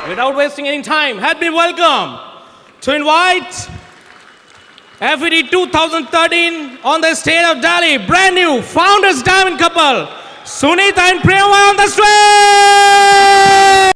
Without wasting any time, help me welcome to invite FED 2013 on the stage of Delhi, brand new Founders Diamond couple, Sunita and Priyamvada on the stage!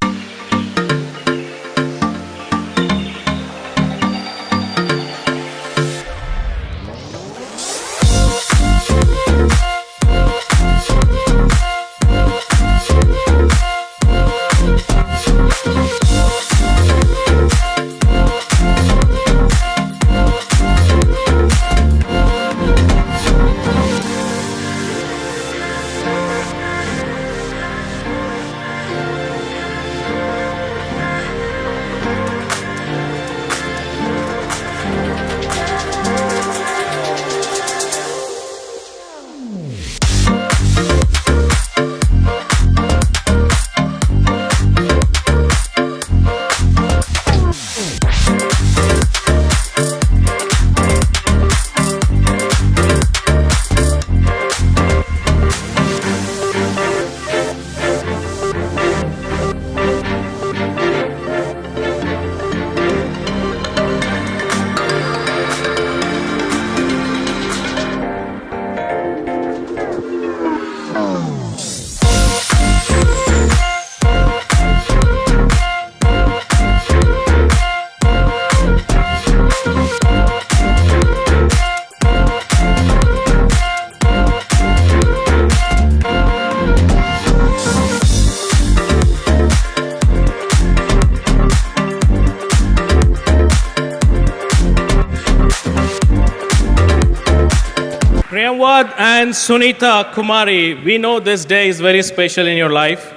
Priyamvada and Sunita Kumari, we know this day is very special in your life.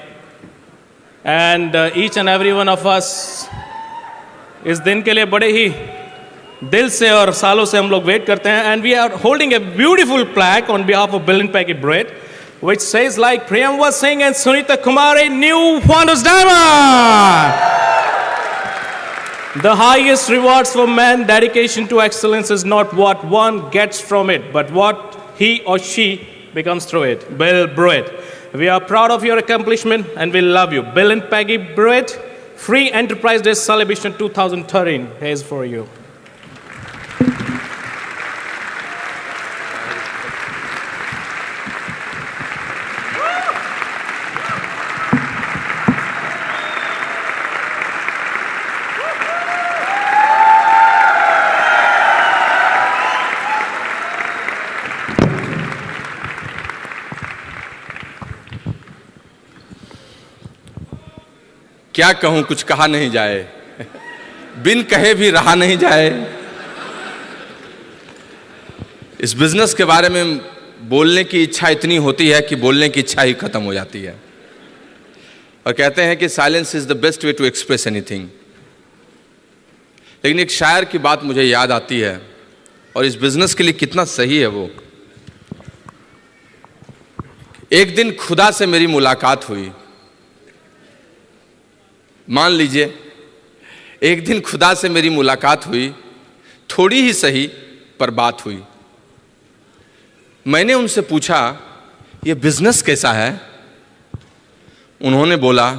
And each and every one of us इस दिन के लिए बड़े ही दिल से और सालों से हम लोग वेट करते हैं. And we are holding a beautiful plaque on behalf of Bill and Peggy Bread, which says like Priyamvada Singh and Sunita Kumari, new Founders Diamond. The highest rewards for man, dedication to excellence is not what one gets from it, but what he or she becomes through it. Bill Bread. We are proud of your accomplishment and we love you. Bill and Peggy Bread, Free Enterprise Day Celebration 2013. Here's for you. क्या कहूं, कुछ कहा नहीं जाए, बिन कहे भी रहा नहीं जाए. इस बिजनेस के बारे में बोलने की इच्छा इतनी होती है कि बोलने की इच्छा ही खत्म हो जाती है. और कहते हैं कि silence is the best way to express anything. लेकिन एक शायर की बात मुझे याद आती है और इस बिजनेस के लिए कितना सही है वो. एक दिन खुदा से मेरी मुलाकात हुई. मान लीजिए एक दिन खुदा से मेरी मुलाकात हुई, थोड़ी ही सही पर बात हुई. मैंने उनसे पूछा ये बिजनेस कैसा है. उन्होंने बोला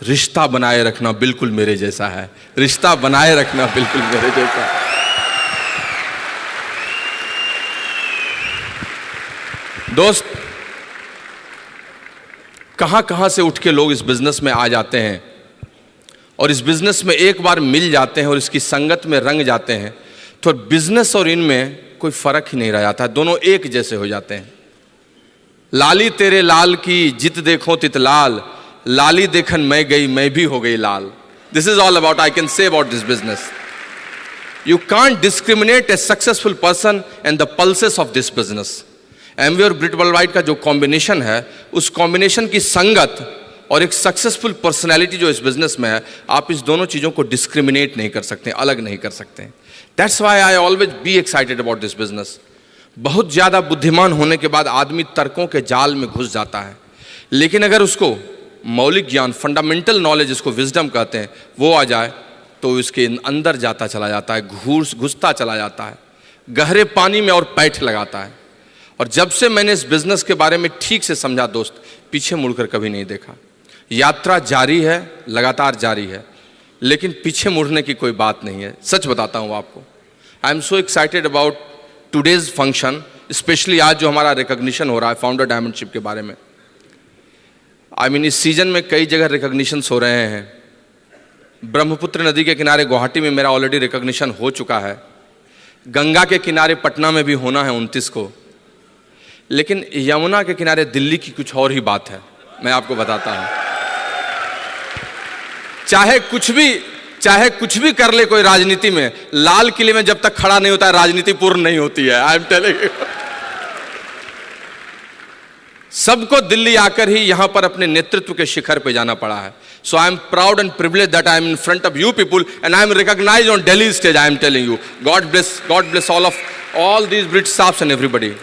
रिश्ता बनाए रखना बिल्कुल मेरे जैसा है. रिश्ता बनाए रखना बिल्कुल मेरे जैसा है. दोस्त, कहां से उठ के लोग इस बिजनेस में आ जाते हैं और इस बिजनेस में एक बार मिल जाते हैं और इसकी संगत में रंग जाते हैं तो बिजनेस और इनमें कोई फर्क ही नहीं रह जाता. दोनों एक जैसे हो जाते हैं. लाली तेरे लाल की जित देखो तित लाल, लाली देखन मैं गई मैं भी हो गई लाल. This is all about I can say about this business. You can't discriminate a successful person and the pulses of this business. Amway और ब्रिट वर्ल्डवाइड का जो कॉम्बिनेशन है, उस कॉम्बिनेशन की संगत और एक सक्सेसफुल पर्सनैलिटी जो इस बिजनेस में है, आप इस दोनों चीज़ों को डिस्क्रिमिनेट नहीं कर सकते, अलग नहीं कर सकते. That's why I always be excited about this business. बहुत ज़्यादा बुद्धिमान होने के बाद आदमी तर्कों के जाल में घुस जाता है, लेकिन अगर उसको मौलिक ज्ञान, फंडामेंटल नॉलेज, इसको विजडम कहते हैं, वो आ जाए तो इसके अंदर जाता चला जाता है, घुसता चला जाता है, गहरे पानी में और पैठ लगाता है. और जब से मैंने इस बिजनेस के बारे में ठीक से समझा दोस्त, पीछे मुड़कर कभी नहीं देखा. यात्रा जारी है, लगातार जारी है, लेकिन पीछे मुड़ने की कोई बात नहीं है. सच बताता हूँ आपको. I am so excited about today's function, specially आज जो हमारा रिकॉग्निशन हो रहा है फाउंडर डायमंडशिप के बारे में. आई मीन इस सीजन में कई जगह रिकॉग्निशंस हो रहे हैं. ब्रह्मपुत्र नदी के किनारे गुवाहाटी में मेरा ऑलरेडी रिकॉग्निशन हो चुका है. गंगा के किनारे पटना में भी होना है 29 को. लेकिन यमुना के किनारे दिल्ली की कुछ और ही बात है, मैं आपको बताता हूं. चाहे कुछ भी कर ले कोई राजनीति में, लाल किले में जब तक खड़ा नहीं होता है राजनीति पूर्ण नहीं होती है. I am telling you. सबको दिल्ली आकर ही यहां पर अपने नेतृत्व के शिखर पे जाना पड़ा है. So I am proud and privilege that I am in front of you people and I am recognized on Delhi stage. I am telling you, God bless all these brit staffs and everybody.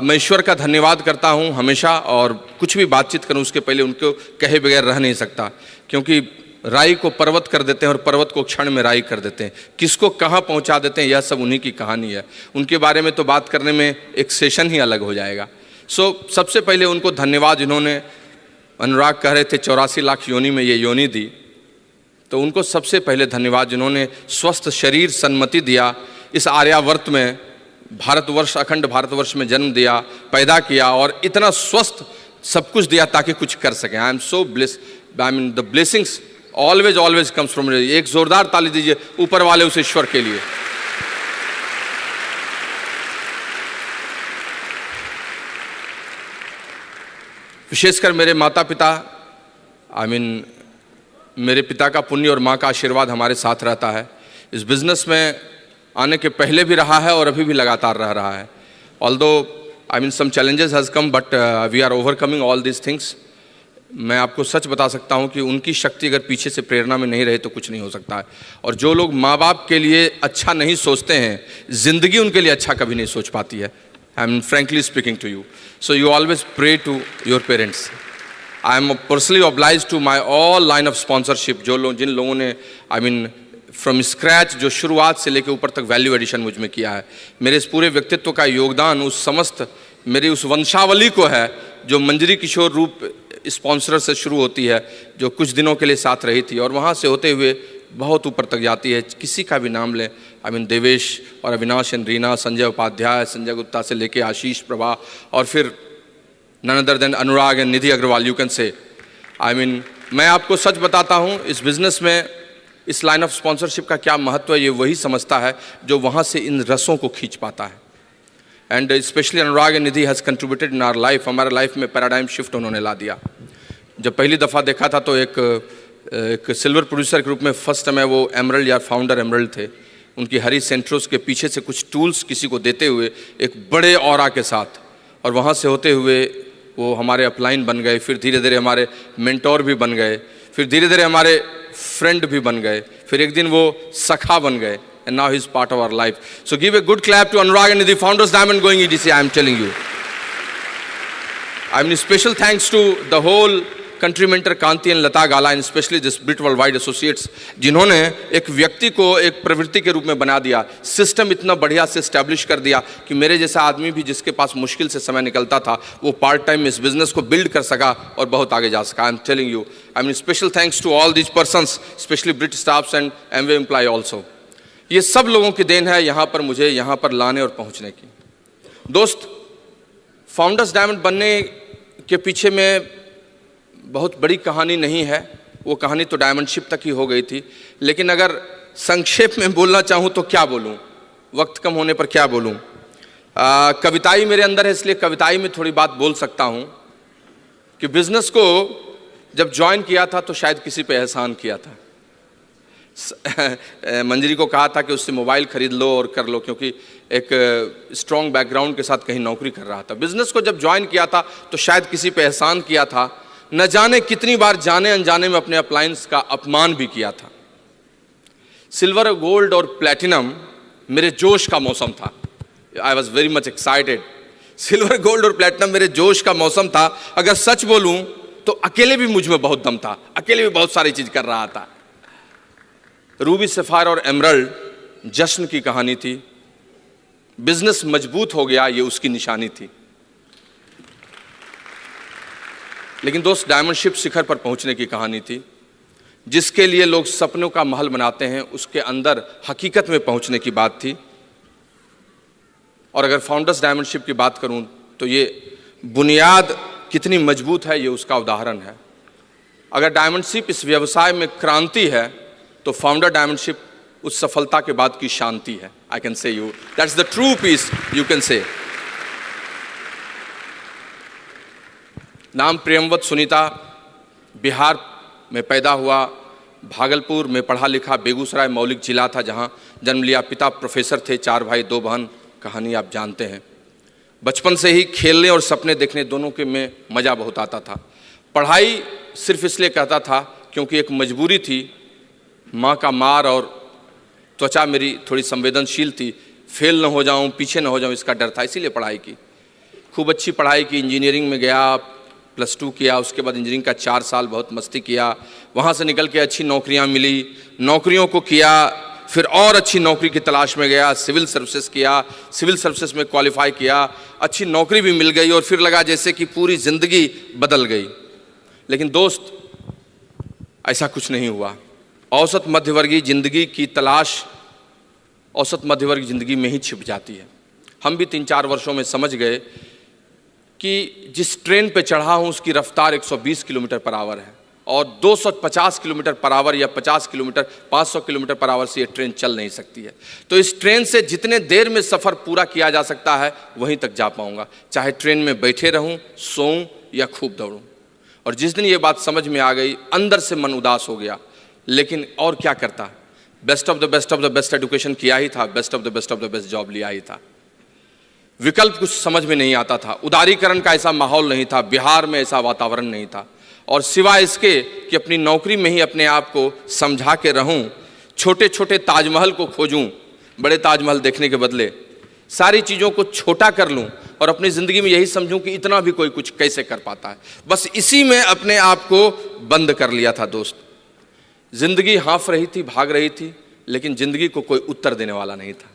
मैं ईश्वर का धन्यवाद करता हूं हमेशा, और कुछ भी बातचीत करूं उसके पहले उनको कहे बगैर रह नहीं सकता, क्योंकि राई को पर्वत कर देते हैं और पर्वत को क्षण में राई कर देते हैं. किसको कहां पहुंचा देते हैं, यह सब उन्हीं की कहानी है. उनके बारे में तो बात करने में एक सेशन ही अलग हो जाएगा. सो सबसे पहले उनको धन्यवाद, जिन्होंने, अनुराग कह रहे थे 84 लाख योनि में ये योनि दी, तो उनको सबसे पहले धन्यवाद जिन्होंने स्वस्थ शरीर सन्मति दिया, इस आर्यावर्त में भारतवर्ष, अखंड भारतवर्ष में जन्म दिया, पैदा किया और इतना स्वस्थ सब कुछ दिया ताकि कुछ कर सकें. I am so blessed. I mean the blessings always comes from. एक जोरदार ताली दीजिए ऊपर वाले उस ईश्वर के लिए. विशेषकर मेरे माता पिता, आई मीन मेरे पिता का पुण्य और माँ का आशीर्वाद हमारे साथ रहता है. इस बिजनेस में आने के पहले भी रहा है और अभी भी लगातार रह रहा है. Although I mean some challenges has come, but we are overcoming all these things. मैं आपको सच बता सकता हूँ कि उनकी शक्ति अगर पीछे से प्रेरणा में नहीं रहे तो कुछ नहीं हो सकता है. और जो लोग माँ बाप के लिए अच्छा नहीं सोचते हैं, जिंदगी उनके लिए अच्छा कभी नहीं सोच पाती है. I am frankly speaking to you. So you always pray to your parents. I am personally oblige to my all line of sponsorship. जिन लोगों ने आई मीन फ्रॉम स्क्रैच, जो शुरुआत से लेकर ऊपर तक वैल्यू एडिशन मुझ में किया है, मेरे इस पूरे व्यक्तित्व का योगदान उस समस्त मेरी उस वंशावली को है जो मंजरी किशोर रूप स्पॉन्सर से शुरू होती है, जो कुछ दिनों के लिए साथ रही थी और वहाँ से होते हुए बहुत ऊपर तक जाती है. किसी का भी नाम लें, आई मीन देवेश और अविनाश एंड रीना, संजय उपाध्याय, संजय गुप्ता से लेके आशीष प्रभा, और फिर none other than Anurag and Nidhi Agarwal. You can say I mean मैं आपको सच बताता हूँ, इस बिज़नेस में इस लाइन ऑफ स्पॉन्सरशिप का क्या महत्व है ये वही समझता है जो वहाँ से इन रसों को खींच पाता है. And specially Anurag and Nidhi has contributed in our life. हमारे लाइफ में पैराडाइम शिफ्ट उन्होंने ला दिया. जब पहली दफ़ा देखा था तो एक सिल्वर प्रोड्यूसर के रूप में फर्स्ट टाइम वो एमरल्ड या फाउंडर एमरल्ड थे. उनकी हरी सेंट्रोस के पीछे से कुछ टूल्स किसी को देते हुए एक बड़े ऑरा के साथ, और वहाँ से होते हुए वो हमारे अपलाइन बन गए. फिर धीरे धीरे हमारे मेंटोर भी बन गए, फिर धीरे धीरे हमारे फ्रेंड भी बन गए, फिर एक दिन वो सखा बन गए. And now he's part of our life. So give a good clap to Anurag and the founders Diamond Going EDC. I am telling you. I mean special thanks to the whole country mentor Kanti and Lata Gala, and especially this Brit Worldwide Associates, जिन्होंने एक व्यक्ति को एक प्रवृत्ति के रूप में बना दिया. सिस्टम इतना बढ़िया से एस्टैब्लिश कर दिया कि मेरे जैसा आदमी भी जिसके पास मुश्किल से समय निकलता था, वो पार्ट टाइम इस बिजनेस को बिल्ड कर सका और बहुत आगे जा सका. I am telling you, I mean special thanks to all these persons, specially brit staffs and Amway employ also. ये सब लोगों की देन है यहाँ पर मुझे यहाँ पर लाने और पहुँचने की. दोस्त, फाउंडर्स डायमंड बनने के पीछे में बहुत बड़ी कहानी नहीं है. वो कहानी तो डायमंडशिप तक ही हो गई थी. लेकिन अगर संक्षेप में बोलना चाहूँ तो क्या बोलूँ, वक्त कम होने पर क्या बोलूँ. कविताई मेरे अंदर है, इसलिए कविताई में थोड़ी बात बोल सकता हूँ कि बिजनेस को जब ज्वाइन किया था तो शायद किसी पे एहसान किया था। मंजरी को कहा था कि उससे मोबाइल खरीद लो और कर लो, क्योंकि एक स्ट्रॉन्ग बैकग्राउंड के साथ कहीं नौकरी कर रहा था। बिजनेस को जब ज्वाइन किया था तो शायद किसी पे एहसान किया था, न जाने कितनी बार जाने अनजाने में अपने अपलायंस का अपमान भी किया था। सिल्वर, गोल्ड और प्लैटिनम मेरे जोश का मौसम था। I was very much excited. Silver, gold और प्लैटिनम मेरे जोश का मौसम था। अगर सच बोलूं तो अकेले भी मुझ में बहुत दम था, अकेले भी बहुत सारी चीज कर रहा था। रूबी, सफायर और एमरल्ड जश्न की कहानी थी। बिजनेस मजबूत हो गया, ये उसकी निशानी थी। लेकिन दोस्त, डायमंड शिप शिखर पर पहुंचने की कहानी थी। जिसके लिए लोग सपनों का महल बनाते हैं, उसके अंदर हकीकत में पहुंचने की बात थी। और अगर फाउंडर्स डायमंड शिप की बात करूं तो ये बुनियाद कितनी मजबूत है, ये उसका उदाहरण है। अगर डायमंड शिप इस व्यवसाय में क्रांति है तो फाउंडर डायमंड शिप उस सफलता के बाद की शांति है। I can say you that's the true peace, you can say. नाम प्रेमवत सुनीता, बिहार में पैदा हुआ, भागलपुर में पढ़ा लिखा, बेगूसराय मौलिक जिला था जहां जन्म लिया। पिता प्रोफेसर थे, 4 भाई 2 बहन, कहानी आप जानते हैं। बचपन से ही खेलने और सपने देखने दोनों के में मज़ा बहुत आता था। पढ़ाई सिर्फ इसलिए करता था क्योंकि एक मजबूरी थी। माँ का मार और त्वचा मेरी थोड़ी संवेदनशील थी, फेल न हो जाऊँ, पीछे न हो जाऊँ, इसका डर था, इसीलिए पढ़ाई की। खूब अच्छी पढ़ाई की, इंजीनियरिंग में गया, +2 किया, उसके बाद इंजीनियरिंग का 4 साल बहुत मस्ती किया। वहाँ से निकल के अच्छी नौकरियाँ मिली, नौकरियों को किया, फिर और अच्छी नौकरी की तलाश में गया, सिविल सर्विसेज किया, सिविल सर्विसेज में क्वालिफाई किया, अच्छी नौकरी भी मिल गई और फिर लगा जैसे कि पूरी ज़िंदगी बदल गई। लेकिन दोस्त, ऐसा कुछ नहीं हुआ। औसत मध्यवर्गीय ज़िंदगी की तलाश औसत मध्यवर्गीय ज़िंदगी में ही छिप जाती है। हम भी 3-4 वर्षों में समझ गए कि जिस ट्रेन पे चढ़ा हूँ उसकी रफ्तार 120 किलोमीटर पर आवर है और 250 किलोमीटर पर आवर या 50 किलोमीटर 500 किलोमीटर पर आवर से ये ट्रेन चल नहीं सकती है। तो इस ट्रेन से जितने देर में सफ़र पूरा किया जा सकता है वहीं तक जा पाऊँगा, चाहे ट्रेन में बैठे रहूँ, सोऊं या खूब दौड़ूँ। और जिस दिन ये बात समझ में आ गई, अंदर से मन उदास हो गया। लेकिन और क्या करता, best of the best education किया ही था, best of the best job लिया ही था। विकल्प कुछ समझ में नहीं आता था। उदारीकरण का ऐसा माहौल नहीं था, बिहार में ऐसा वातावरण नहीं था। और सिवाय इसके कि अपनी नौकरी में ही अपने आप को समझा के रहूं, छोटे छोटे ताजमहल को खोजूं, बड़े ताजमहल देखने के बदले सारी चीज़ों को छोटा कर लूं और अपनी ज़िंदगी में यही समझूं कि इतना भी कोई कुछ कैसे कर पाता है। बस इसी में अपने आप को बंद कर लिया था दोस्त। ज़िंदगी हाँफ रही थी, भाग रही थी, लेकिन ज़िंदगी को कोई उत्तर देने वाला नहीं था।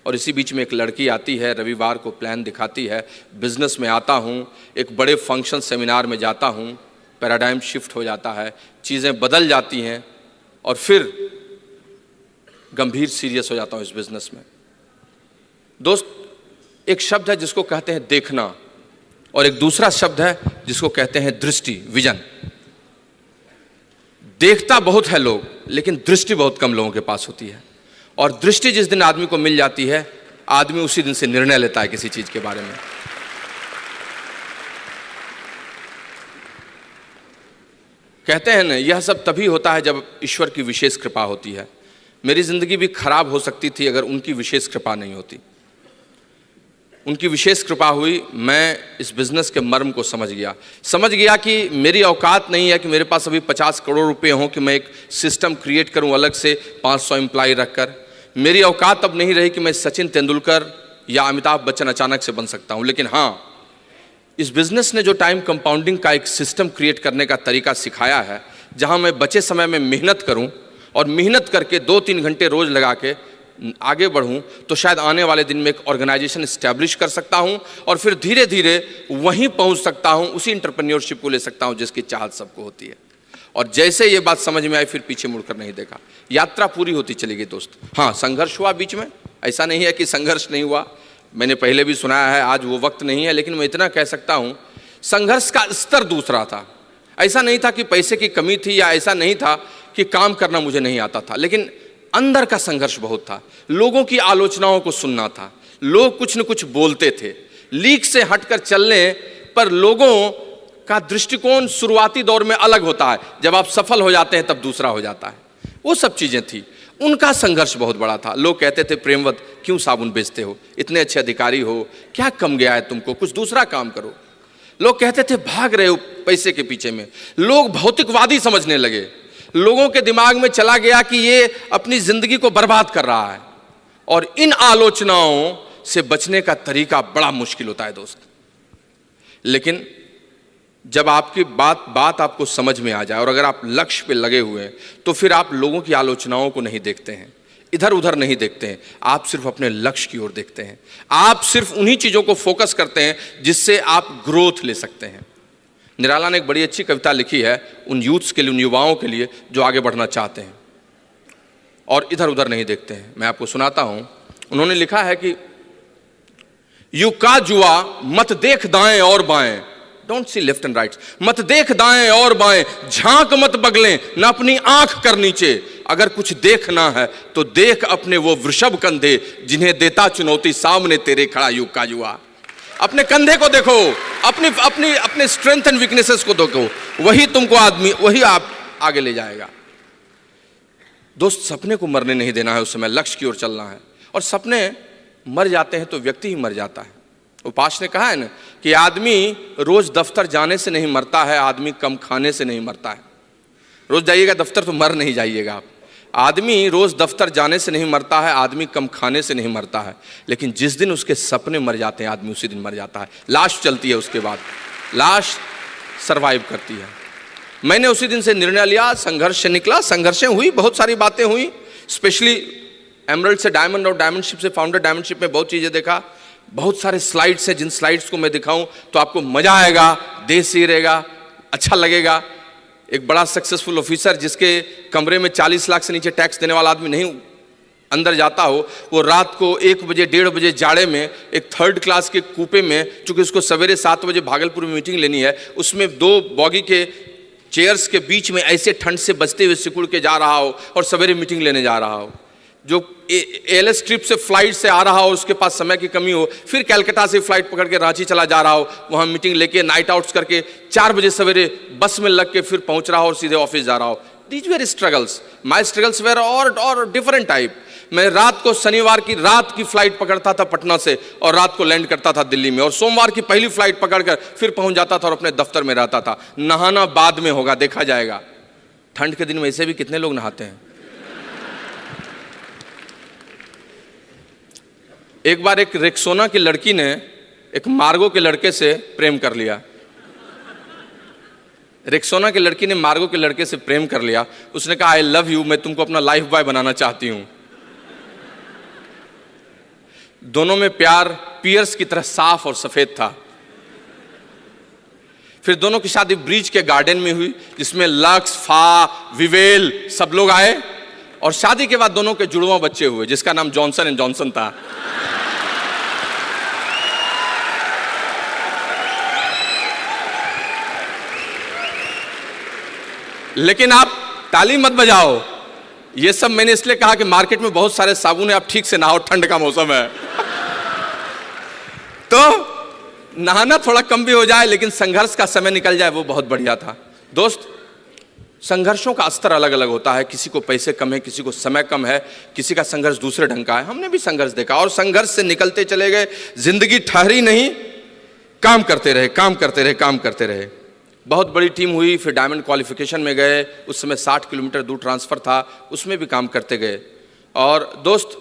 और इसी बीच में एक लड़की आती है, रविवार को प्लान दिखाती है, बिजनेस में आता हूँ, एक बड़े फंक्शन सेमिनार में जाता हूँ, पैराडाइम शिफ्ट हो जाता है, चीज़ें बदल जाती हैं और फिर गंभीर सीरियस हो जाता हूँ इस बिजनेस में। दोस्त, एक शब्द है जिसको कहते हैं देखना और एक दूसरा शब्द है जिसको कहते हैं दृष्टि, विजन। देखता बहुत है लोग, लेकिन दृष्टि बहुत कम लोगों के पास होती है। और दृष्टि जिस दिन आदमी को मिल जाती है, आदमी उसी दिन से निर्णय लेता है किसी चीज के बारे में। कहते हैं ना, यह सब तभी होता है जब ईश्वर की विशेष कृपा होती है। मेरी जिंदगी भी खराब हो सकती थी अगर उनकी विशेष कृपा नहीं होती। उनकी विशेष कृपा हुई, मैं इस बिज़नेस के मर्म को समझ गया कि मेरी औकात नहीं है कि मेरे पास अभी 50 करोड़ रुपए हों कि मैं एक सिस्टम क्रिएट करूं अलग से 500 एम्प्लॉय रखकर। मेरी औकात अब नहीं रही कि मैं सचिन तेंदुलकर या अमिताभ बच्चन अचानक से बन सकता हूं। लेकिन हाँ, इस बिज़नेस ने जो टाइम कंपाउंडिंग का एक सिस्टम क्रिएट करने का तरीका सिखाया है, जहाँ मैं बचे समय में मेहनत करूँ और मेहनत करके 2-3 घंटे रोज़ लगा के आगे बढ़ूं, तो शायद आने वाले दिन में एक ऑर्गेनाइजेशन इस्टेब्लिश कर सकता हूं और फिर धीरे धीरे वहीं पहुंच सकता हूं, उसी एंटरप्रेन्योरशिप को ले सकता हूं जिसकी चाहत सबको होती है। और जैसे ये बात समझ में आई, फिर पीछे मुड़कर नहीं देखा। यात्रा पूरी होती चली गई दोस्त। हाँ, संघर्ष हुआ बीच में, ऐसा नहीं है कि संघर्ष नहीं हुआ, मैंने पहले भी सुनाया है, आज वो वक्त नहीं है। लेकिन मैं इतना कह सकता हूँ, संघर्ष का स्तर दूसरा था। ऐसा नहीं था कि पैसे की कमी थी या ऐसा नहीं था कि काम करना मुझे नहीं आता था, लेकिन अंदर का संघर्ष बहुत था। लोगों की आलोचनाओं को सुनना था, लोग कुछ न कुछ बोलते थे। लीक से हटकर चलने पर लोगों का दृष्टिकोण शुरुआती दौर में अलग होता है, जब आप सफल हो जाते हैं तब दूसरा हो जाता है। वो सब चीजें थी। उनका संघर्ष बहुत बड़ा था। लोग कहते थे, प्रेमवत क्यों साबुन बेचते हो, इतने अच्छे अधिकारी हो, क्या कम गया है तुमको, कुछ दूसरा काम करो। लोग कहते थे, भाग रहे हो पैसे के पीछे में। लोग भौतिकवादी समझने लगे। लोगों के दिमाग में चला गया कि ये अपनी जिंदगी को बर्बाद कर रहा है। और इन आलोचनाओं से बचने का तरीका बड़ा मुश्किल होता है दोस्त। लेकिन जब आपकी बात आपको समझ में आ जाए और अगर आप लक्ष्य पे लगे हुए हैं, तो फिर आप लोगों की आलोचनाओं को नहीं देखते हैं, इधर उधर नहीं देखते हैं, आप सिर्फ अपने लक्ष्य की ओर देखते हैं। आप सिर्फ उन्हीं चीजों को फोकस करते हैं जिससे आप ग्रोथ ले सकते हैं। निराला ने एक बड़ी अच्छी कविता लिखी है उन यूथ्स के लिए, उन युवाओं के लिए जो आगे बढ़ना चाहते हैं और इधर उधर नहीं देखते हैं। मैं आपको सुनाता हूं। उन्होंने लिखा है कि युग का जुआ मत देख दाएं और बाएं, don't see left and right, मत देख दाएं और बाएं, झांक मत बगलें, न अपनी आंख कर नीचे। अगर कुछ देखना है तो देख अपने वो वृषभ कंधे, जिन्हें देता चुनौती सामने तेरे खड़ा युग का जुआ। अपने कंधे को देखो, अपने स्ट्रेंथ एंड वीकनेसेस को देखो, वही तुमको वही आप आगे ले जाएगा। दोस्त, सपने को मरने नहीं देना है, उस समय लक्ष्य की ओर चलना है। और सपने मर जाते हैं तो व्यक्ति ही मर जाता है। उपास ने कहा है ना कि आदमी रोज दफ्तर जाने से नहीं मरता है, आदमी कम खाने से नहीं मरता है। रोज जाइएगा दफ्तर तो मर नहीं जाइएगा आप। आदमी रोज दफ्तर जाने से नहीं मरता है, आदमी कम खाने से नहीं मरता है। लेकिन जिस दिन उसके सपने मर जाते हैं, आदमी उसी दिन मर जाता है। लाश चलती है, उसके बाद लाश सरवाइव करती है। मैंने उसी दिन से निर्णय लिया, संघर्ष से निकला, संघर्षें हुई, बहुत सारी बातें हुई। स्पेशली एमरल्ड से डायमंड और डायमंडशिप से फाउंडर डायमंडशिप में बहुत चीजें देखा। बहुत सारे स्लाइड्स हैं, जिन स्लाइड्स को मैं दिखाऊं तो आपको मजा आएगा, देश से रहेगा, अच्छा लगेगा। एक बड़ा सक्सेसफुल ऑफिसर जिसके कमरे में 40 लाख से नीचे टैक्स देने वाला आदमी नहीं अंदर जाता हो, वो रात को 1 बजे 1:30 बजे जाड़े में एक 3rd क्लास के कूपे में, चूंकि उसको सवेरे 7 बजे भागलपुर में मीटिंग लेनी है, उसमें 2 बॉगी के चेयर्स के बीच में ऐसे ठंड से बचते हुए सिकुड़ के जा रहा हो और सवेरे मीटिंग लेने जा रहा हो। जो एलएस ट्रिप से फ्लाइट से आ रहा हो, उसके पास समय की कमी हो, फिर कलकत्ता से फ्लाइट पकड़ के रांची चला जा रहा हो, वहां मीटिंग लेके नाइट आउट्स करके 4 बजे सवेरे बस में लग के फिर पहुंच रहा हो और सीधे ऑफिस जा रहा हो। These were struggles, my struggles were और डिफरेंट टाइप। मैं रात को शनिवार की रात की फ्लाइट पकड़ता था पटना से और रात को लैंड करता था दिल्ली में, और सोमवार की पहली फ्लाइट पकड़कर फिर पहुंच जाता था और अपने दफ्तर में रहता था। नहाना बाद में होगा, देखा जाएगा। ठंड के दिन में ऐसे भी कितने लोग नहाते हैं। एक बार एक रेक्सोना की लड़की ने एक मार्गो के लड़के से प्रेम कर लिया। रेक्सोना की लड़की ने मार्गो के लड़के से प्रेम कर लिया। उसने कहा, आई लव यू, मैं तुमको अपना लाइफ बॉय बनाना चाहती हूं। दोनों में प्यार पियर्स की तरह साफ और सफेद था। फिर दोनों की शादी ब्रिज के गार्डन में हुई, जिसमें लक्स, फा, विवेल सब लोग आए, और शादी के बाद दोनों के जुड़वा बच्चे हुए, जिसका नाम जॉनसन एंड जॉनसन था। लेकिन आप ताली मत बजाओ। ये सब मैंने इसलिए कहा कि मार्केट में बहुत सारे साबुन है, आप ठीक से नहाओ, ठंड का मौसम है। तो नहाना थोड़ा कम भी हो जाए, लेकिन संघर्ष का समय निकल जाए, वो बहुत बढ़िया था। दोस्त, संघर्षों का स्तर अलग अलग होता है। किसी को पैसे कम है, किसी को समय कम है, किसी का संघर्ष दूसरे ढंग का है। हमने भी संघर्ष देखा और संघर्ष से निकलते चले गए। जिंदगी ठहरी नहीं, काम करते रहे, काम करते रहे, काम करते रहे। बहुत बड़ी टीम हुई, फिर डायमंड क्वालिफिकेशन में गए। उस समय 60 किलोमीटर दूर ट्रांसफ़र था, उसमें भी काम करते गए। और दोस्त,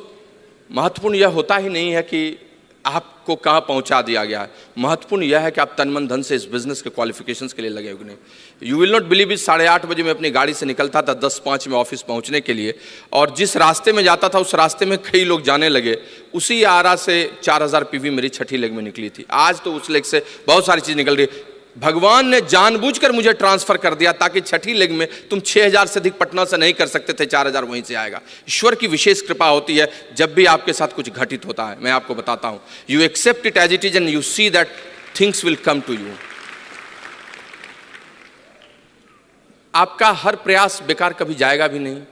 महत्वपूर्ण यह होता ही नहीं है कि आपको कहाँ पहुँचा दिया गया है। महत्वपूर्ण यह है कि आप तन मन धन से इस बिज़नेस के क्वालिफिकेशंस के लिए लगे हुए नहीं। You will not believe it, 8:30 बजे मैं अपनी गाड़ी से निकलता था 10:05 में ऑफिस पहुँचने के लिए, और जिस रास्ते में जाता था उस रास्ते में कई लोग जाने लगे। उसी आरा से 4000 PV मेरी छठी लेग में निकली थी। आज तो उस लेग से बहुत सारी चीज़ निकल रही। भगवान ने जानबूझकर मुझे ट्रांसफर कर दिया ताकि छठी लेग में तुम 6000 से अधिक पटना से नहीं कर सकते थे, 4000 वहीं से आएगा। ईश्वर की विशेष कृपा होती है जब भी आपके साथ कुछ घटित होता है। मैं आपको बताता हूं, you accept it as it is and you see that things will come to you. आपका हर प्रयास बेकार कभी जाएगा भी नहीं।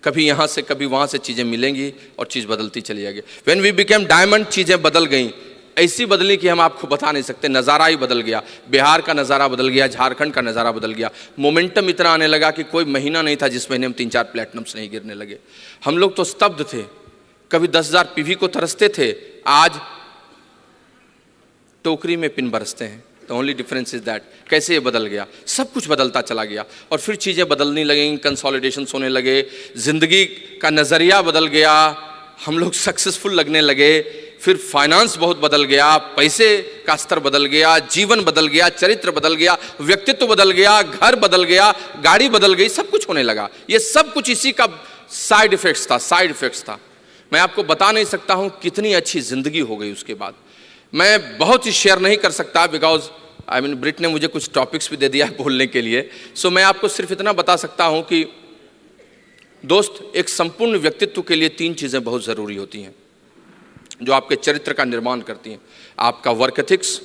कभी यहाँ से कभी वहाँ से चीज़ें मिलेंगी और चीज़ बदलती चली जाएगी। व्हेन वी बिकेम डायमंड, चीज़ें बदल गई, ऐसी बदली कि हम आपको बता नहीं सकते। नज़ारा ही बदल गया, बिहार का नज़ारा बदल गया, झारखंड का नज़ारा बदल गया। मोमेंटम इतना आने लगा कि कोई महीना नहीं था जिस महीने में 3-4 प्लेटिनम्स नहीं गिरने लगे। हम लोग तो स्तब्ध थे, कभी 10,000 पीवी को तरसते थे, आज टोकरी में पिन बरसते हैं। The only difference is that कैसे ये बदल गया, सब कुछ बदलता चला गया और फिर चीज़ें बदलने लगेंगी, कंसोलिडेशंस होने लगे, ज़िंदगी का नज़रिया बदल गया, हम लोग सक्सेसफुल लगने लगे, फिर फाइनेंस बहुत बदल गया, पैसे का स्तर बदल गया, जीवन बदल गया, चरित्र बदल गया, व्यक्तित्व बदल गया, घर बदल गया, गाड़ी बदल गई, सब कुछ होने लगा। ये सब कुछ इसी का साइड इफेक्ट्स था। मैं आपको बता नहीं सकता हूँ कितनी अच्छी ज़िंदगी हो गई उसके बाद। मैं बहुत ही शेयर नहीं कर सकता बिकॉज ब्रिट ने मुझे कुछ टॉपिक्स भी दे दिया है बोलने के लिए। सो मैं आपको सिर्फ इतना बता सकता हूँ कि दोस्त, एक संपूर्ण व्यक्तित्व के लिए 3 चीज़ें बहुत ज़रूरी होती हैं जो आपके चरित्र का निर्माण करती हैं। आपका वर्क एथिक्स,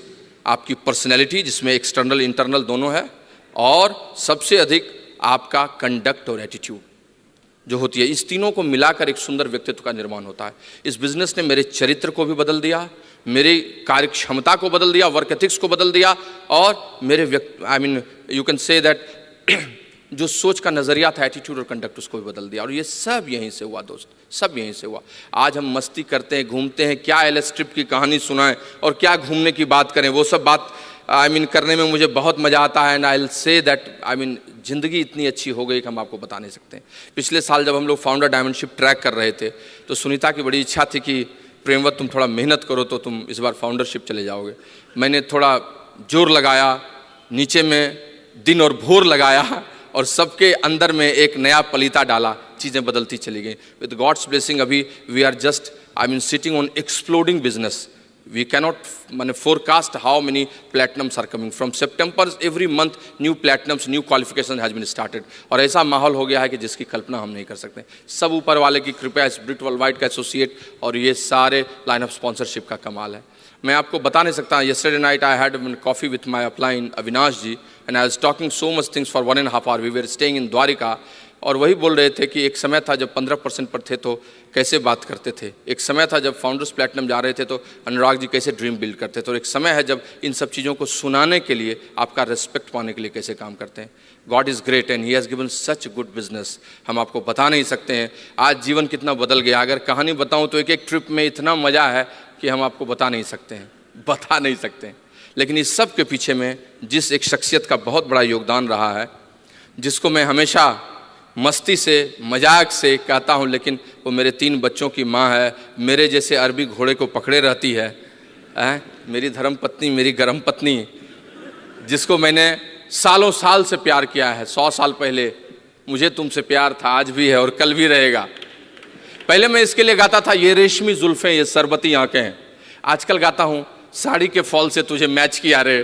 आपकी पर्सनैलिटी जिसमें एक्सटर्नल इंटरनल दोनों है, और सबसे अधिक आपका कंडक्ट और एटीट्यूड जो होती है। इस तीनों को मिलाकर एक सुंदर व्यक्तित्व का निर्माण होता है। इस बिजनेस ने मेरे चरित्र को भी बदल दिया, मेरी कार्य क्षमता को बदल दिया, वर्क एथिक्स को बदल दिया, और मेरे यू कैन से दैट जो सोच का नज़रिया था, एटीट्यूड और कंडक्ट, उसको भी बदल दिया। और ये सब यहीं से हुआ दोस्त, सब यहीं से हुआ। आज हम मस्ती करते हैं, घूमते हैं, क्या एलएस ट्रिप की कहानी सुनाएं और क्या घूमने की बात करें, वो सब बात करने में मुझे बहुत मज़ा आता है। And I will say that ज़िंदगी इतनी अच्छी हो गई कि हम आपको बता नहीं सकते। पिछले साल जब हम लोग फाउंडर डायमंडशिप ट्रैक कर रहे थे तो सुनीता की बड़ी इच्छा थी कि प्रेमवत तुम थोड़ा मेहनत करो तो तुम इस बार फाउंडरशिप चले जाओगे। मैंने थोड़ा जोर लगाया, नीचे में दिन और भोर लगाया और सबके अंदर में एक नया पलीता डाला, चीज़ें बदलती चली गई। विद गॉड्स ब्लेसिंग अभी we are just sitting on exploding business. We cannot forecast how many platinums are coming from September. Every month new platinums, new qualification has been started. और ऐसा माहौल हो गया है कि जिसकी कल्पना हम नहीं कर सकते। सब ऊपर वाले की कृपा, ब्रिट वर्ल्डवाइड का एसोसिएट और ये सारे लाइन ऑफ स्पॉन्सरशिप का कमाल है। मैं आपको बता नहीं सकता। Yesterday night I had coffee with my upline Avinash ji and I was talking so much things for 1.5 hours. We were staying in Dwarika और वही बोल रहे थे कि एक समय था जब 15% पर थे तो कैसे बात करते थे, एक समय था जब फाउंडर्स प्लेटिनम जा रहे थे तो अनुराग जी कैसे ड्रीम बिल्ड करते थे, और एक समय है जब इन सब चीज़ों को सुनाने के लिए, आपका रिस्पेक्ट पाने के लिए कैसे काम करते हैं। God is great and he has given such good business. हम आपको बता नहीं सकते हैं आज जीवन कितना बदल गया। अगर कहानी बताऊँ तो एक ट्रिप में इतना मज़ा है कि हम आपको बता नहीं सकते हैं। लेकिन इस सब के पीछे में जिस एक शख्सियत का बहुत बड़ा योगदान रहा है, जिसको मैं हमेशा मस्ती से मजाक से कहता हूँ, लेकिन वो मेरे 3 बच्चों की माँ है, मेरे जैसे अरबी घोड़े को पकड़े रहती है, मेरी धर्म पत्नी, मेरी गर्म पत्नी, जिसको मैंने सालों साल से प्यार किया है। 100 साल पहले मुझे तुमसे प्यार था, आज भी है और कल भी रहेगा। पहले मैं इसके लिए गाता था ये रेशमी जुल्फें, ये सरबती आंखें हैं। आजकल गाता हूँ साड़ी के फॉल से तुझे मैच किया रे,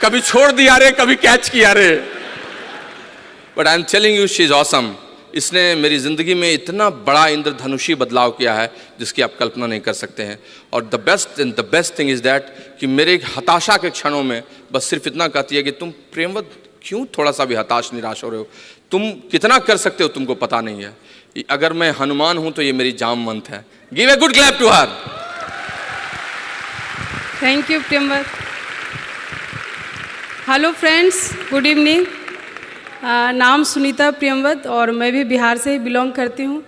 कभी छोड़ दिया रे, कभी कैच किया रे। But I am telling you she is awesome. इसने मेरी ज़िंदगी में इतना बड़ा इंद्रधनुषी बदलाव किया है जिसकी आप कल्पना नहीं कर सकते हैं। और the best thing is that कि मेरे हताशा के क्षणों में बस सिर्फ इतना कहती है कि तुम प्रेमवत क्यों थोड़ा सा भी हताश निराश हो रहे हो, तुम कितना कर सकते हो तुमको पता नहीं है। अगर मैं हनुमान हूं तो ये मेरी जाम मंत है। Give a good clap to her. Thank you Premvat. Hello friends, good evening. नाम सुनीता प्रेमवत और मैं भी बिहार से ही बिलोंग करती हूँ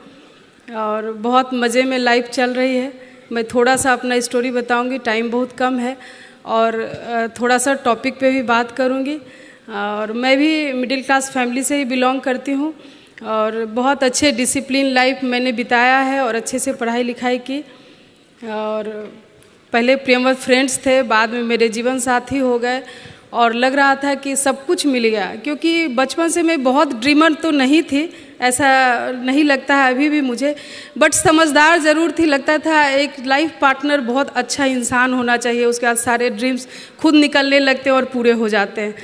और बहुत मज़े में लाइफ चल रही है। मैं थोड़ा सा अपना स्टोरी बताऊंगी, टाइम बहुत कम है, और थोड़ा सा टॉपिक पे भी बात करूंगी। और मैं भी मिडिल क्लास फैमिली से ही बिलोंग करती हूँ और बहुत अच्छे डिसिप्लिन लाइफ मैंने बिताया है और अच्छे से पढ़ाई लिखाई की। और पहले प्रेमवत फ्रेंड्स थे, बाद में मेरे जीवन साथी हो गए और लग रहा था कि सब कुछ मिल गया, क्योंकि बचपन से मैं बहुत ड्रीमर तो नहीं थी, ऐसा नहीं लगता है अभी भी मुझे, बट समझदार ज़रूर थी। लगता था एक लाइफ पार्टनर बहुत अच्छा इंसान होना चाहिए, उसके बाद सारे ड्रीम्स खुद निकलने लगते हैं और पूरे हो जाते हैं।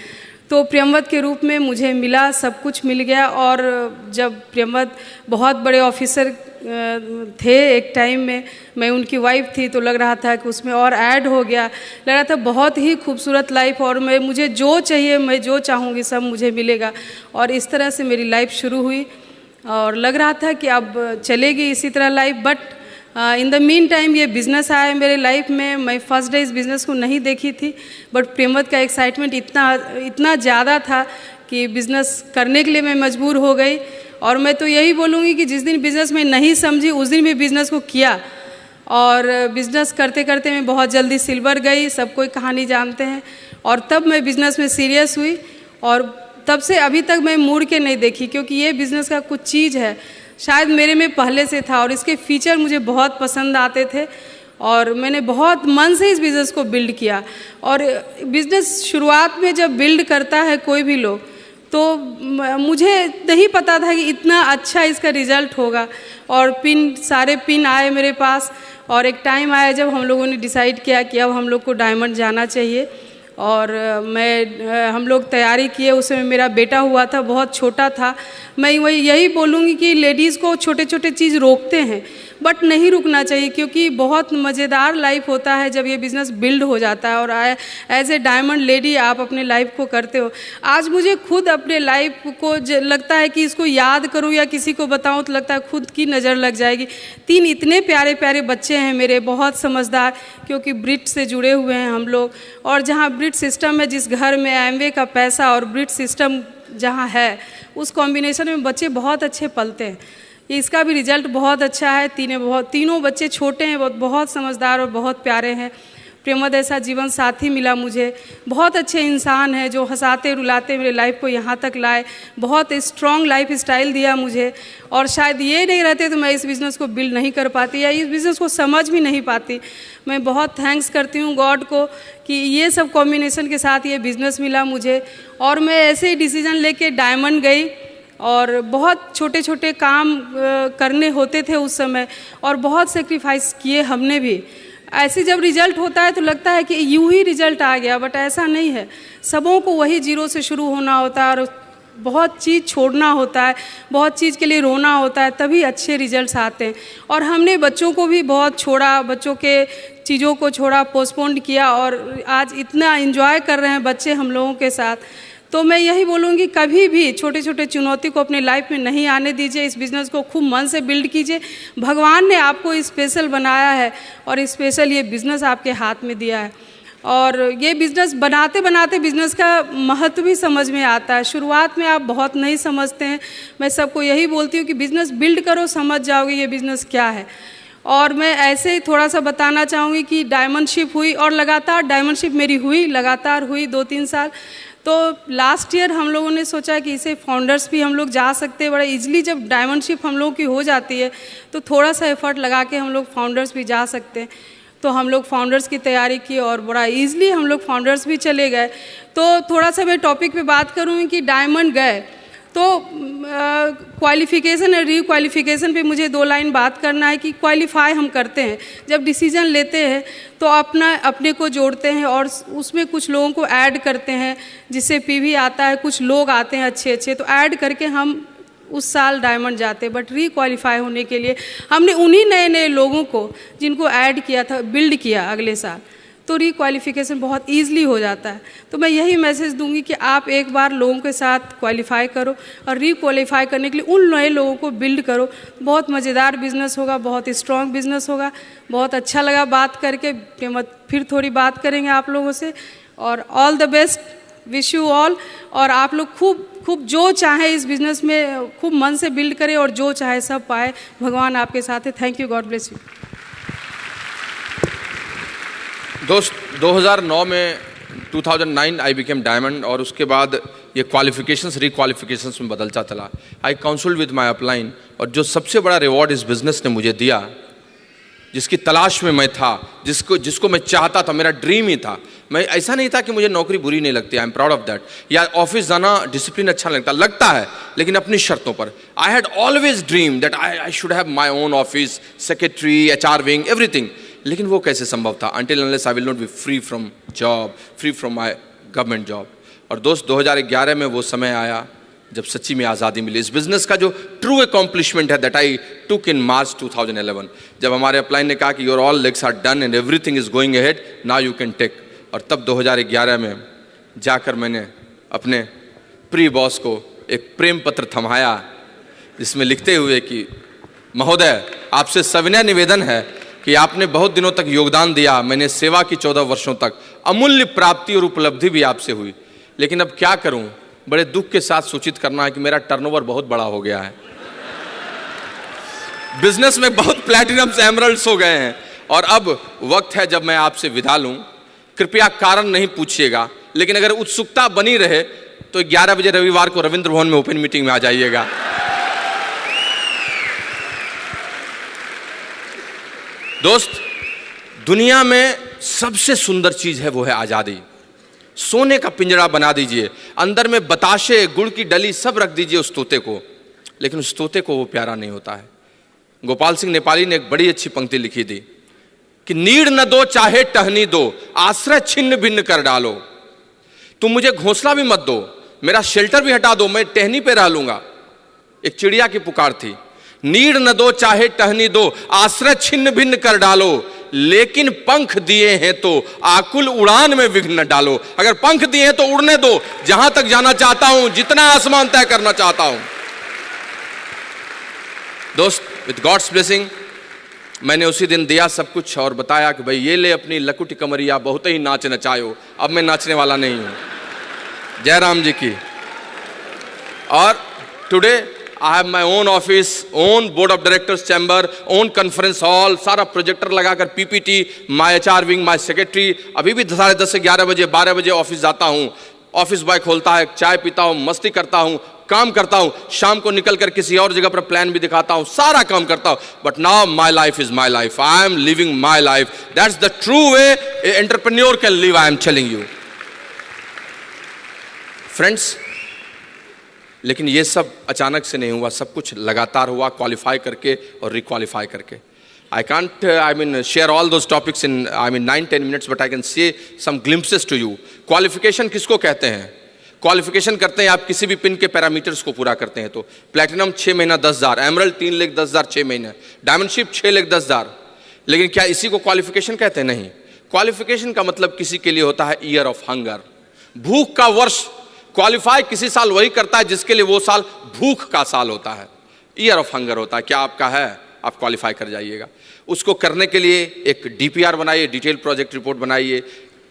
तो प्रेमवत के रूप में मुझे मिला, सब कुछ मिल गया। और जब प्रेमवत बहुत बड़े ऑफिसर थे एक टाइम में, मैं उनकी वाइफ थी, तो लग रहा था कि उसमें और ऐड हो गया, लग रहा था बहुत ही खूबसूरत लाइफ, और मुझे जो चाहिए, मैं जो चाहूँगी सब मुझे मिलेगा। और इस तरह से मेरी लाइफ शुरू हुई और लग रहा था कि अब चलेगी इसी तरह life. But in the mean time ये बिज़नेस आया मेरे लाइफ में। मैं फर्स्ट डे इस बिज़नेस को नहीं देखी थी, बट प्रेमवत का एक्साइटमेंट इतना ज़्यादा था कि बिज़नेस करने के लिए मैं मजबूर हो गई। और मैं तो यही बोलूँगी कि जिस दिन बिज़नेस में नहीं समझी उस दिन भी बिज़नेस को किया, और बिज़नेस करते करते मैं बहुत जल्दी सिल्वर गई, सब कोई कहानी जानते हैं। और तब मैं बिज़नेस में सीरियस हुई, और तब से अभी तक मैं मुड़ के नहीं देखी, क्योंकि ये बिज़नेस का कुछ चीज़ है शायद मेरे में पहले से था, और इसके फीचर मुझे बहुत पसंद आते थे, और मैंने बहुत मन से इस बिज़नेस को बिल्ड किया। और बिज़नेस शुरुआत में जब बिल्ड करता है कोई भी लोग, तो मुझे नहीं पता था कि इतना अच्छा इसका रिज़ल्ट होगा। और सारे पिन आए मेरे पास, और एक टाइम आया जब हम लोगों ने डिसाइड किया कि अब हम लोग को डायमंड जाना चाहिए। और हम लोग तैयारी किए, उस समय मेरा बेटा हुआ था, बहुत छोटा था। मैं यही बोलूँगी कि लेडीज़ को छोटे छोटे चीज़ रोकते हैं, बट नहीं रुकना चाहिए, क्योंकि बहुत मज़ेदार लाइफ होता है जब ये बिज़नेस बिल्ड हो जाता है। और एज ए डायमंड लेडी आप अपने लाइफ को करते हो। आज मुझे खुद अपने लाइफ को लगता है कि इसको याद करूं या किसी को बताऊं तो लगता है खुद की नज़र लग जाएगी। 3 इतने प्यारे प्यारे बच्चे हैं मेरे, बहुत समझदार, क्योंकि ब्रिट से जुड़े हुए हैं हम लोग। और जहाँ ब्रिट सिस्टम है, जिस घर में एमवे का पैसा और ब्रिट सिस्टम जहाँ है, उस कॉम्बिनेशन में बच्चे बहुत अच्छे पलते हैं। इसका भी रिजल्ट बहुत अच्छा है। तीनों बच्चे छोटे हैं, बहुत समझदार और बहुत प्यारे हैं। प्रेमवत ऐसा जीवन साथी मिला मुझे, बहुत अच्छे इंसान है जो हंसाते रुलाते मेरे लाइफ को यहाँ तक लाए, बहुत स्ट्रॉन्ग लाइफ स्टाइल दिया मुझे। और शायद ये नहीं रहते तो मैं इस बिज़नेस को बिल्ड नहीं कर पाती, या इस बिज़नेस को समझ भी नहीं पाती। मैं बहुत थैंक्स करती हूँ गॉड को कि ये सब कॉम्बिनेशन के साथ ये बिज़नेस मिला मुझे। और मैं ऐसे ही डिसीजन लेके डायमंड गई, और बहुत छोटे छोटे काम करने होते थे उस समय, और बहुत सेक्रीफाइस किए हमने भी। ऐसे जब रिजल्ट होता है तो लगता है कि यूं ही रिजल्ट आ गया, बट ऐसा नहीं है। सबों को वही जीरो से शुरू होना होता है, और बहुत चीज़ छोड़ना होता है, बहुत चीज़ के लिए रोना होता है, तभी अच्छे रिजल्ट्स आते हैं। और हमने बच्चों को भी बहुत छोड़ा, बच्चों के चीज़ों को छोड़ा, पोस्टपोन किया, और आज इतना एंजॉय कर रहे हैं बच्चे हम लोगों के साथ। तो मैं यही बोलूँगी, कभी भी छोटे छोटे चुनौती को अपने लाइफ में नहीं आने दीजिए। इस बिज़नेस को खूब मन से बिल्ड कीजिए। भगवान ने आपको स्पेशल बनाया है, और स्पेशल ये बिज़नेस आपके हाथ में दिया है। और ये बिज़नेस बनाते बनाते बिज़नेस का महत्व भी समझ में आता है। शुरुआत में आप बहुत नहीं समझते हैं। मैं सबको यही बोलती हूँ कि बिज़नेस बिल्ड करो, समझ जाओगे ये बिज़नेस क्या है। और मैं ऐसे ही थोड़ा सा बताना चाहूँगी कि डायमंडशिप हुई, और लगातार डायमंडशिप मेरी हुई, लगातार हुई 2-3 साल। तो लास्ट ईयर हम लोगों ने सोचा कि इसे फाउंडर्स भी हम लोग जा सकते हैं। बड़ा इजीली जब डायमंडशिप हम लोगों की हो जाती है तो थोड़ा सा एफर्ट लगा के हम लोग फाउंडर्स भी जा सकते हैं। तो हम लोग फाउंडर्स की तैयारी की, और बड़ा इजीली हम लोग फाउंडर्स भी चले गए। तो थोड़ा सा मैं टॉपिक पे बात करूँगी कि डायमंड गए तो क्वालिफ़िकेशन और रीक्वालिफ़िकेशन पे मुझे 2 लाइन बात करना है कि क्वालिफ़ाई हम करते हैं, जब डिसीजन लेते हैं तो अपने को जोड़ते हैं, और उसमें कुछ लोगों को ऐड करते हैं, जिससे पीवी आता है, कुछ लोग आते हैं अच्छे अच्छे, तो ऐड करके हम उस साल डायमंड जाते हैं। बट रीक्वालिफ़ाई होने के लिए हमने उन्हीं नए नए लोगों को जिनको ऐड किया था, बिल्ड किया अगले साल, तो रीक्वालिफ़िकेशन बहुत ईजिली हो जाता है। तो मैं यही मैसेज दूंगी कि आप एक बार लोगों के साथ क्वालिफ़ाई करो, और रीक्वालिफ़ाई करने के लिए उन नए लोगों को बिल्ड करो। बहुत मज़ेदार बिज़नेस होगा, बहुत स्ट्रॉन्ग बिज़नेस होगा। बहुत अच्छा लगा बात करके, फिर थोड़ी बात करेंगे आप लोगों से। और all the best, wish you all. और आप लोग खूब जो चाहे इस बिज़नेस में खूब मन से बिल्ड करें, और जो चाहे सब पाए। भगवान आपके साथ है। Thank you, God bless you. दोस्त 2009 में 2009 आई बिकेम डायमंड, और उसके बाद ये क्वालिफिकेशंस रीक्वालिफिकेशंस में बदलता चला। आई काउंसल्ड विद माय अपलाइन, और जो सबसे बड़ा रिवॉर्ड इस बिज़नेस ने मुझे दिया, जिसकी तलाश में मैं था, जिसको मैं चाहता था, मेरा ड्रीम ही था। मैं ऐसा नहीं था कि मुझे नौकरी बुरी नहीं लगती, आई एम प्राउड ऑफ दैट, या ऑफिस जाना डिसिप्लिन अच्छा लगता है, लेकिन अपनी शर्तों पर। I had always dream that I should have my own office, secretary, HR wing, everything. लेकिन वो कैसे संभव था? until unless I will not be free from job, free from my government job। और दोस्त 2011 में वो समय आया जब सच्ची में आज़ादी मिली। इस बिजनेस का जो ट्रू अकॉम्प्लिशमेंट है that I took in March 2011, जब हमारे अपलाइन ने कहा कि your all legs are done and everything is going ahead, now you can take. और तब 2011 में जाकर मैंने अपने प्री बॉस को एक प्रेम पत्र थमाया, जिसमें लिखते हुए कि महोदय, आपसे सविनय निवेदन है कि आपने बहुत दिनों तक योगदान दिया, मैंने सेवा की 14 वर्षों तक, अमूल्य प्राप्ति और उपलब्धि भी आपसे हुई, लेकिन अब क्या करूं, बड़े दुख के साथ सूचित करना है कि मेरा टर्नओवर बहुत बड़ा हो गया है। बिजनेस में बहुत प्लैटिनम्स एमरल्ड्स हो गए हैं और अब वक्त है जब मैं आपसे विदा लूं। कृपया कारण नहीं पूछिएगा, लेकिन अगर उत्सुकता बनी रहे तो 11 बजे रविवार को रविंद्र भवन में ओपन मीटिंग में आ जाइएगा। दोस्त, दुनिया में सबसे सुंदर चीज है वो है आजादी। सोने का पिंजरा बना दीजिए, अंदर में बताशे, गुड़ की डली सब रख दीजिए उस तोते को, लेकिन उस तोते को वो प्यारा नहीं होता है। गोपाल सिंह नेपाली ने एक बड़ी अच्छी पंक्ति लिखी थी कि नीड़ न दो चाहे टहनी दो, आश्रय छिन्न भिन्न कर डालो। तुम मुझे घोंसला भी मत दो, मेरा शेल्टर भी हटा दो, मैं टहनी पे रह लूंगा। एक चिड़िया की पुकार थी, नीड़ न दो चाहे टहनी दो, आश्रय छिन्न भिन्न कर डालो, लेकिन पंख दिए हैं तो आकुल उड़ान में विघ्न न डालो। अगर पंख दिए हैं तो उड़ने दो, जहां तक जाना चाहता हूं, जितना आसमान तय करना चाहता हूं। दोस्त, विद गॉड्स ब्लेसिंग मैंने उसी दिन दिया सब कुछ और बताया कि भाई ये ले अपनी लकुटी कमरिया, बहुत ही नाच नचायो, अब मैं नाचने वाला नहीं हूं। जय राम जी की। और today I have my own office, own board of directors chamber, own conference hall, सारा प्रोजेक्टर लगाकर पीपीटी, माई एचआर विंग, माई सेक्रेटरी। अभी भी 10:30 से 11 बजे 12 बजे ऑफिस जाता हूँ, ऑफिस बॉय खोलता है, चाय पीता हूँ, मस्ती करता हूँ, काम करता हूँ, शाम को निकलकर किसी और जगह पर प्लान भी दिखाता हूँ, सारा काम करता हूँ। But now my life is my life, I am living my life, that's the true way entrepreneur can live, I am telling you friends. लेकिन ये सब अचानक से नहीं हुआ, सब कुछ लगातार हुआ, क्वालिफाई करके और रिक्वालिफाई करके। I can't, share all those topics in, 9-10 minutes, but I can say some glimpses to you. Qualification किसको कहते हैं? क्वालिफिकेशन करते हैं आप किसी भी पिन के पैरामीटर्स को पूरा करते हैं तो प्लैटिनम 6 महीना 10,000, एमरल्ड 3,10,000 6 महीने, डायमंडशिप 6,10,000। लेकिन क्या इसी को क्वालिफिकेशन कहते हैं? नहीं। क्वालिफिकेशन का मतलब किसी के लिए होता है ईयर ऑफ हंगर, भूख का वर्ष। क्वालिफाई किसी साल वही करता है जिसके लिए वो साल भूख का साल होता है, ईयर ऑफ हंगर होता है। क्या आपका है? आप क्वालिफाई कर जाइएगा। उसको करने के लिए एक डीपीआर बनाइए, डिटेल प्रोजेक्ट रिपोर्ट बनाइए,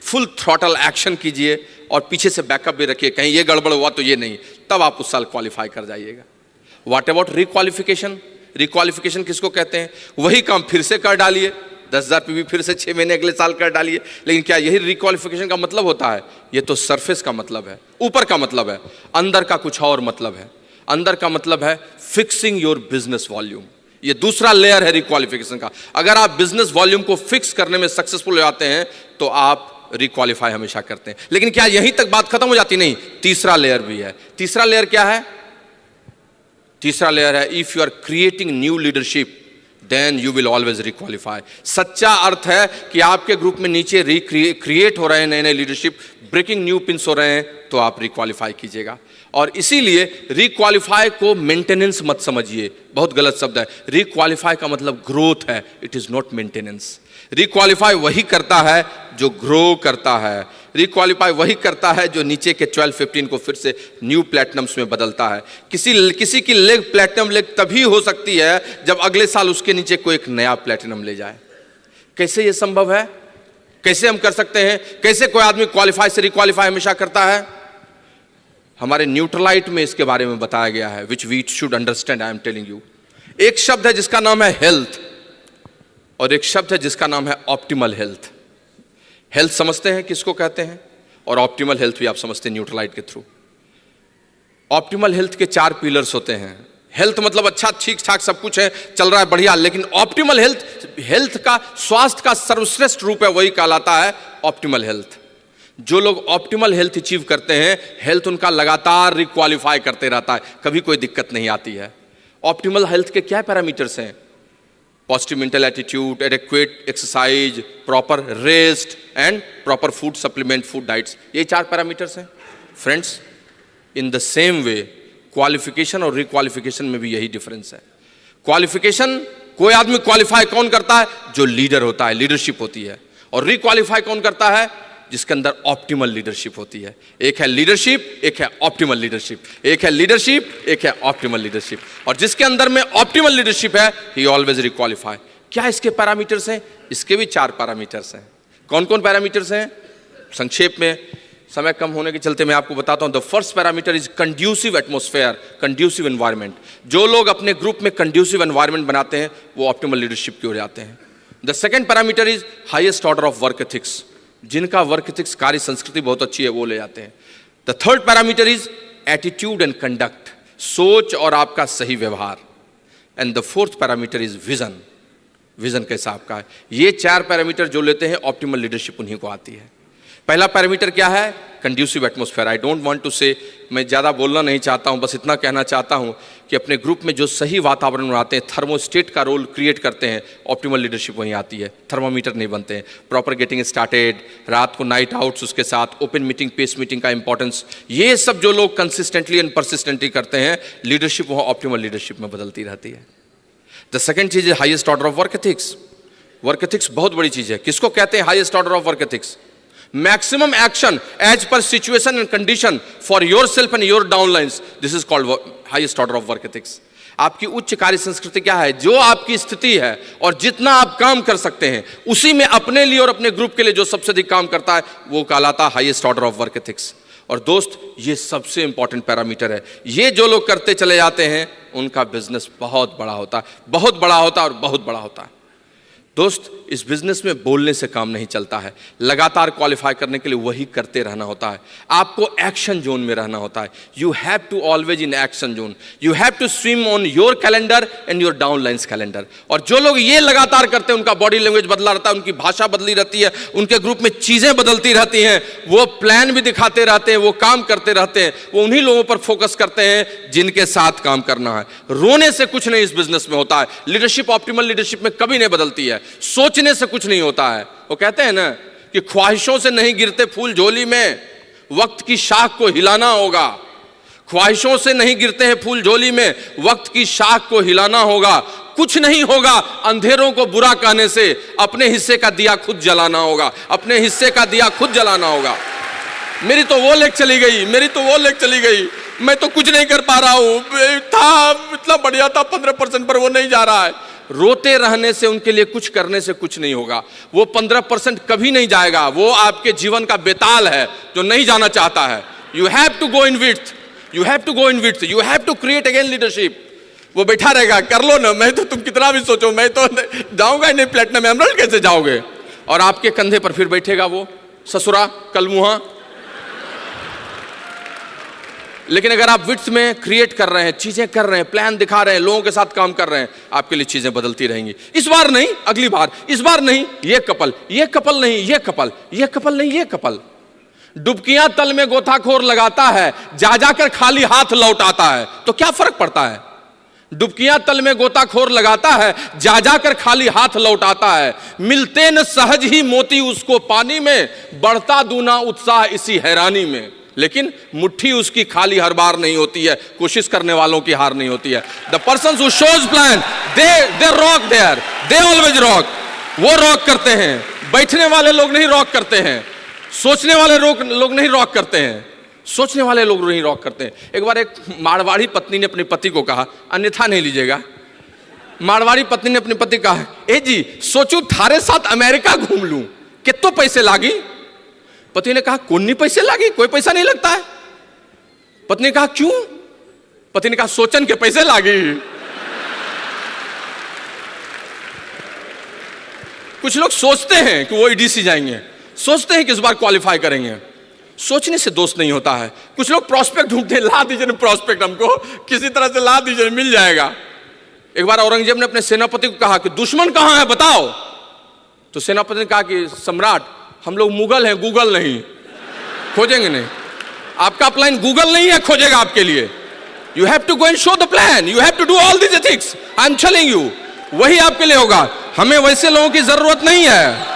फुल थ्रॉटल एक्शन कीजिए और पीछे से बैकअप भी रखिए, कहीं ये गड़बड़ हुआ तो ये नहीं, तब आप उस साल क्वालिफाई कर जाइएगा। What about रिक्वालिफिकेशन? रिक्वालिफिकेशन किसको कहते हैं? वही काम फिर से कर डालिए, 10,000 पीवी फिर से 6 महीने अगले साल कर डालिए। लेकिन क्या यही रिक्वालिफिकेशन का मतलब होता है? ये तो सरफेस का मतलब है, ऊपर का मतलब है, अंदर का कुछ और मतलब है। अंदर का मतलब है फिक्सिंग योर बिजनेस वॉल्यूम। ये दूसरा लेयर है रिक्वालिफिकेशन का। अगर आप बिजनेस वॉल्यूम को फिक्स करने में सक्सेसफुल हो जाते हैं तो आप रिक्वालिफाई हमेशा करते हैं। लेकिन क्या यहीं तक बात खत्म हो जाती? नहीं, तीसरा लेयर भी है। तीसरा लेयर क्या है? तीसरा लेयर है if you are creating new leadership then you will always requalify. सच्चा अर्थ है कि आपके ग्रुप में नीचे क्रिएट हो रहे हैं नए नए लीडरशिप, ब्रेकिंग न्यू पिंस हो रहे हैं, तो आप रिक्वालिफाई कीजिएगा। और इसीलिए रिक्वालिफाई को मेंटेनेंस मत समझिए, बहुत गलत शब्द है। रिक्वालिफाई का मतलब ग्रोथ है, इट इज नॉट मेंटेनेंस। रिक्वालिफाई वही करता है जो ग्रो करता है। रिक्वालिफाई वही करता है जो नीचे के 12-15 को फिर से न्यू प्लैटिनम्स में बदलता है। किसी की लेग प्लैटिनम लेग तभी हो सकती है जब अगले साल उसके नीचे कोई एक नया प्लैटिनम ले जाए। कैसे ये संभव है? कैसे हम कर सकते हैं? कैसे कोई आदमी क्वालिफाई से रिक्वालिफाई हमेशा करता है? हमारे न्यूट्रलाइट में इसके बारे में बताया गया है, which we should understand, I am telling you. एक शब्द है जिसका नाम है हेल्थ और एक शब्द है जिसका नाम है ऑप्टिमल हेल्थ। हेल्थ समझते हैं किसको कहते हैं और ऑप्टिमल हेल्थ भी आप समझते हैं न्यूट्रलाइट के थ्रू। ऑप्टिमल हेल्थ के 4 पिलर्स होते हैं। हेल्थ मतलब अच्छा, ठीक ठाक सब कुछ है, चल रहा है बढ़िया, लेकिन ऑप्टिमल हेल्थ का, स्वास्थ्य का सर्वश्रेष्ठ रूप है, वही कहलाता है ऑप्टिमल हेल्थ। जो लोग ऑप्टिमल हेल्थ अचीव करते हैं, हेल्थ उनका लगातार रिक्वालिफाई करते रहता है, कभी कोई दिक्कत नहीं आती है। ऑप्टिमल हेल्थ के क्या पैरामीटर्स हैं? Positive mental attitude, adequate exercise, proper rest and proper food supplement, food diets, ये 4 पैरामीटर्स हैं। Friends, in the same way qualification और रिक्वालिफिकेशन में भी यही डिफरेंस है। क्वालिफिकेशन कोई आदमी क्वालिफाई कौन करता है? जो लीडर होता है, लीडरशिप होती है। और रिक्वालिफाई कौन करता है? जिसके अंदर ऑप्टिमल लीडरशिप होती है। एक है लीडरशिप, एक है ऑप्टिमल लीडरशिप। एक है लीडरशिप, एक है ऑप्टिमल लीडरशिप। और जिसके अंदर में ऑप्टिमल लीडरशिप है, ही ऑलवेज रिक्वालिफाई। क्या इसके पैरामीटर्स हैं? इसके भी 4 पैरामीटर्स हैं। कौन कौन पैरामीटर्स हैं? संक्षेप में, समय कम होने के चलते मैं आपको बताता हूं। The first parameter is conducive atmosphere, conducive environment. जो लोग अपने ग्रुप में कंड्यूसिव एनवायरनमेंट बनाते हैं वो ऑप्टिमल लीडरशिप की ओर जाते हैं। The second parameter is highest order of work ethics. जिनका वर्क एथिक्स, कार्य संस्कृति बहुत अच्छी है, वो ले जाते हैं। The third parameter is attitude and conduct, सोच और आपका सही व्यवहार। And the fourth parameter is vision, vision कैसा आपका है। ये 4 पैरामीटर जो लेते हैं ऑप्टिमल लीडरशिप उन्हीं को आती है। पहला पैरामीटर क्या है? Conducive atmosphere. I don't want to say, मैं ज़्यादा बोलना नहीं चाहता हूं, बस इतना कहना चाहता हूं कि अपने ग्रुप में जो सही वातावरण बनाते हैं, थर्मोस्टेट का रोल क्रिएट करते हैं, ऑप्टिमल लीडरशिप वहीं आती है। थर्मामीटर नहीं बनते हैं। प्रॉपर गेटिंग स्टार्टेड, रात को नाइट आउट्स, उसके साथ ओपन मीटिंग, पेस मीटिंग का इंपॉर्टेंस, ये सब जो लोग कंसिस्टेंटली एंड परसिस्टेंटली करते हैं, लीडरशिप वहाँ ऑप्टिमल लीडरशिप में बदलती रहती है। द सेकंड चीज है highest order of work ethics. Work ethics बहुत बड़ी चीज है। किसको कहते हैं highest order of work ethics? Maximum action as per situation and condition for yourself and your downlines, this is called highest order of work ethics. आपकी उच्च कार्य संस्कृति क्या है? जो आपकी स्थिति है और जितना आप काम कर सकते हैं, उसी में अपने लिए और अपने ग्रुप के लिए जो सबसे अधिक काम करता है, वो कहलाता है highest order of work ethics. और दोस्त, ये सबसे इंपॉर्टेंट पैरामीटर है। ये जो लोग करते चले जाते हैं, उनका बिजनेस बहुत बड़ा होता है, बहुत बड़ा होता है और बहुत बड़ा होता है। दोस्त, इस बिजनेस में बोलने से काम नहीं चलता है। लगातार क्वालिफाई करने के लिए वही करते रहना होता है। आपको एक्शन जोन में रहना होता है। You have to always in action zone. You have to swim on your calendar and your downlines calendar. और जो लोग ये लगातार करते हैं, उनका बॉडी लैंग्वेज बदला रहता है, उनकी भाषा बदली रहती है, उनके ग्रुप में चीजें बदलती रहती हैं, वो प्लान भी दिखाते रहते हैं, वो काम करते रहते हैं, वो उन्हीं लोगों पर फोकस करते हैं जिनके साथ काम करना है। रोने से कुछ नहीं इस बिजनेस में होता है। लीडरशिप ऑप्टिमल लीडरशिप में कभी नहीं बदलती है। सोचने से कुछ नहीं होता है। वो कहते हैं ना कि ख्वाहिशों से नहीं गिरते फूल झोली में, वक्त की शाख को हिलाना होगा। ख्वाहिशों से नहीं गिरते हैं फूल झोली में, वक्त की शाख को हिलाना होगा। कुछ नहीं होगा अंधेरों को बुरा कहने से, अपने हिस्से का दिया खुद जलाना होगा। अपने हिस्से का दिया खुद जलाना होगा। मेरी तो वो लेग चली गई, मेरी तो वो लेग चली गई, मैं तो कुछ नहीं कर पा रहा हूं, था इतना बढ़िया था 15% पर वो नहीं जा रहा है। रोते रहने से, उनके लिए कुछ करने से कुछ नहीं होगा। वो 15% कभी नहीं जाएगा। वो आपके जीवन का बेताल है जो नहीं जाना चाहता है। You have to go in width, you have to go in width, you have to create again leadership. वो बैठा रहेगा, कर लो ना, मैं तो, तुम कितना भी सोचो, मैं तो जाऊंगा ही नहीं, प्लेटिनम एमराल्ड कैसे जाओगे? और आपके कंधे पर फिर बैठेगा वो ससुरा कलमुहा। लेकिन अगर आप विड्थ में क्रिएट कर रहे हैं, चीजें कर रहे हैं, प्लान दिखा रहे हैं, लोगों के साथ काम कर रहे हैं, आपके लिए चीजें बदलती रहेंगी। इस बार नहीं, अगली बार, इस बार नहीं, ये कपल नहीं, ये कपल, ये कपल नहीं, ये कपल। डुबकियां तल में गोताखोर लगाता है, जा जाकर खाली हाथ लौट आता है, तो क्या फर्क पड़ता है? डुबकियां तल में गोताखोर लगाता है, जा जाकर खाली हाथ लौट आता है। मिलते न सहज ही मोती उसको पानी में, बढ़ता दूना उत्साह इसी हैरानी में। लेकिन मुट्ठी उसकी खाली हर बार नहीं होती है, कोशिश करने वालों की हार नहीं होती है। The person who shows plan, they rock there, they always rock. वो रॉक करते हैं, बैठने वाले लोग नहीं रॉक करते हैं, सोचने वाले लोग नहीं रॉक करते हैं, सोचने वाले लोग नहीं रॉक करते हैं। एक बार एक मारवाड़ी पत्नी ने अपने पति को कहा, अन्यथा नहीं लीजिएगा, मारवाड़ी पत्नी ने अपने पति कहा, ए जी सोचू थारे साथ अमेरिका घूम लूं, कितने पैसे लागी? पति ने कहा, कौन नहीं पैसे लागी, कोई पैसा नहीं लगता है। पत्नी ने कहा, क्यों? पति ने कहा, सोचन के पैसे लागी। कुछ लोग सोचते हैं कि वो ईडीसी जाएंगे, सोचते हैं कि इस बार क्वालिफाई करेंगे। सोचने से दोस्त नहीं होता है। कुछ लोग प्रोस्पेक्ट ढूंढते हैं, ला दीजिए प्रोस्पेक्ट, हमको किसी तरह से ला दीजिए, मिल जाएगा। एक बार औरंगजेब ने अपने सेनापति को कहा कि दुश्मन कहां है बताओ। तो सेनापति ने कहा कि सम्राट, हम लोग मुगल हैं, गूगल नहीं, खोजेंगे नहीं। आपका प्लान गूगल नहीं है, खोजेगा आपके लिए। You have to go and show the plan, you have to do all this ethics, I am telling you, वही आपके लिए होगा। हमें वैसे लोगों की जरूरत नहीं है।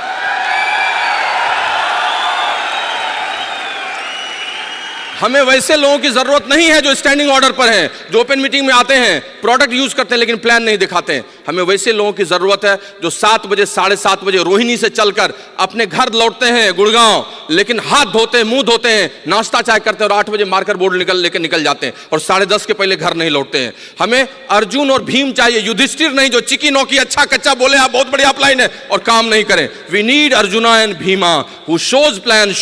हमें वैसे लोगों की जरूरत नहीं है जो स्टैंडिंग ऑर्डर पर हैं, जो ओपन मीटिंग में आते हैं, प्रोडक्ट यूज करते हैं लेकिन प्लान नहीं दिखाते हैं। हमें वैसे लोगों की जरूरत है जो 7 बजे 7:30 बजे रोहिणी से चलकर अपने घर लौटते हैं गुड़गांव, लेकिन हाथ धोते हैं, मुंह धोते हैं, नाश्ता चाय करते हैं और 8 बजे मार्कर बोर्ड लेकर निकल जाते हैं और 10:30 के पहले घर नहीं लौटते हैं। हमें अर्जुन और भीम चाहिए, युधिष्ठिर नहीं जो चिकी नौकी अच्छा कच्चा बोले आप बहुत बढ़िया अपलाइन है और काम नहीं करें। We need Arjuna and Bhima who shows plan and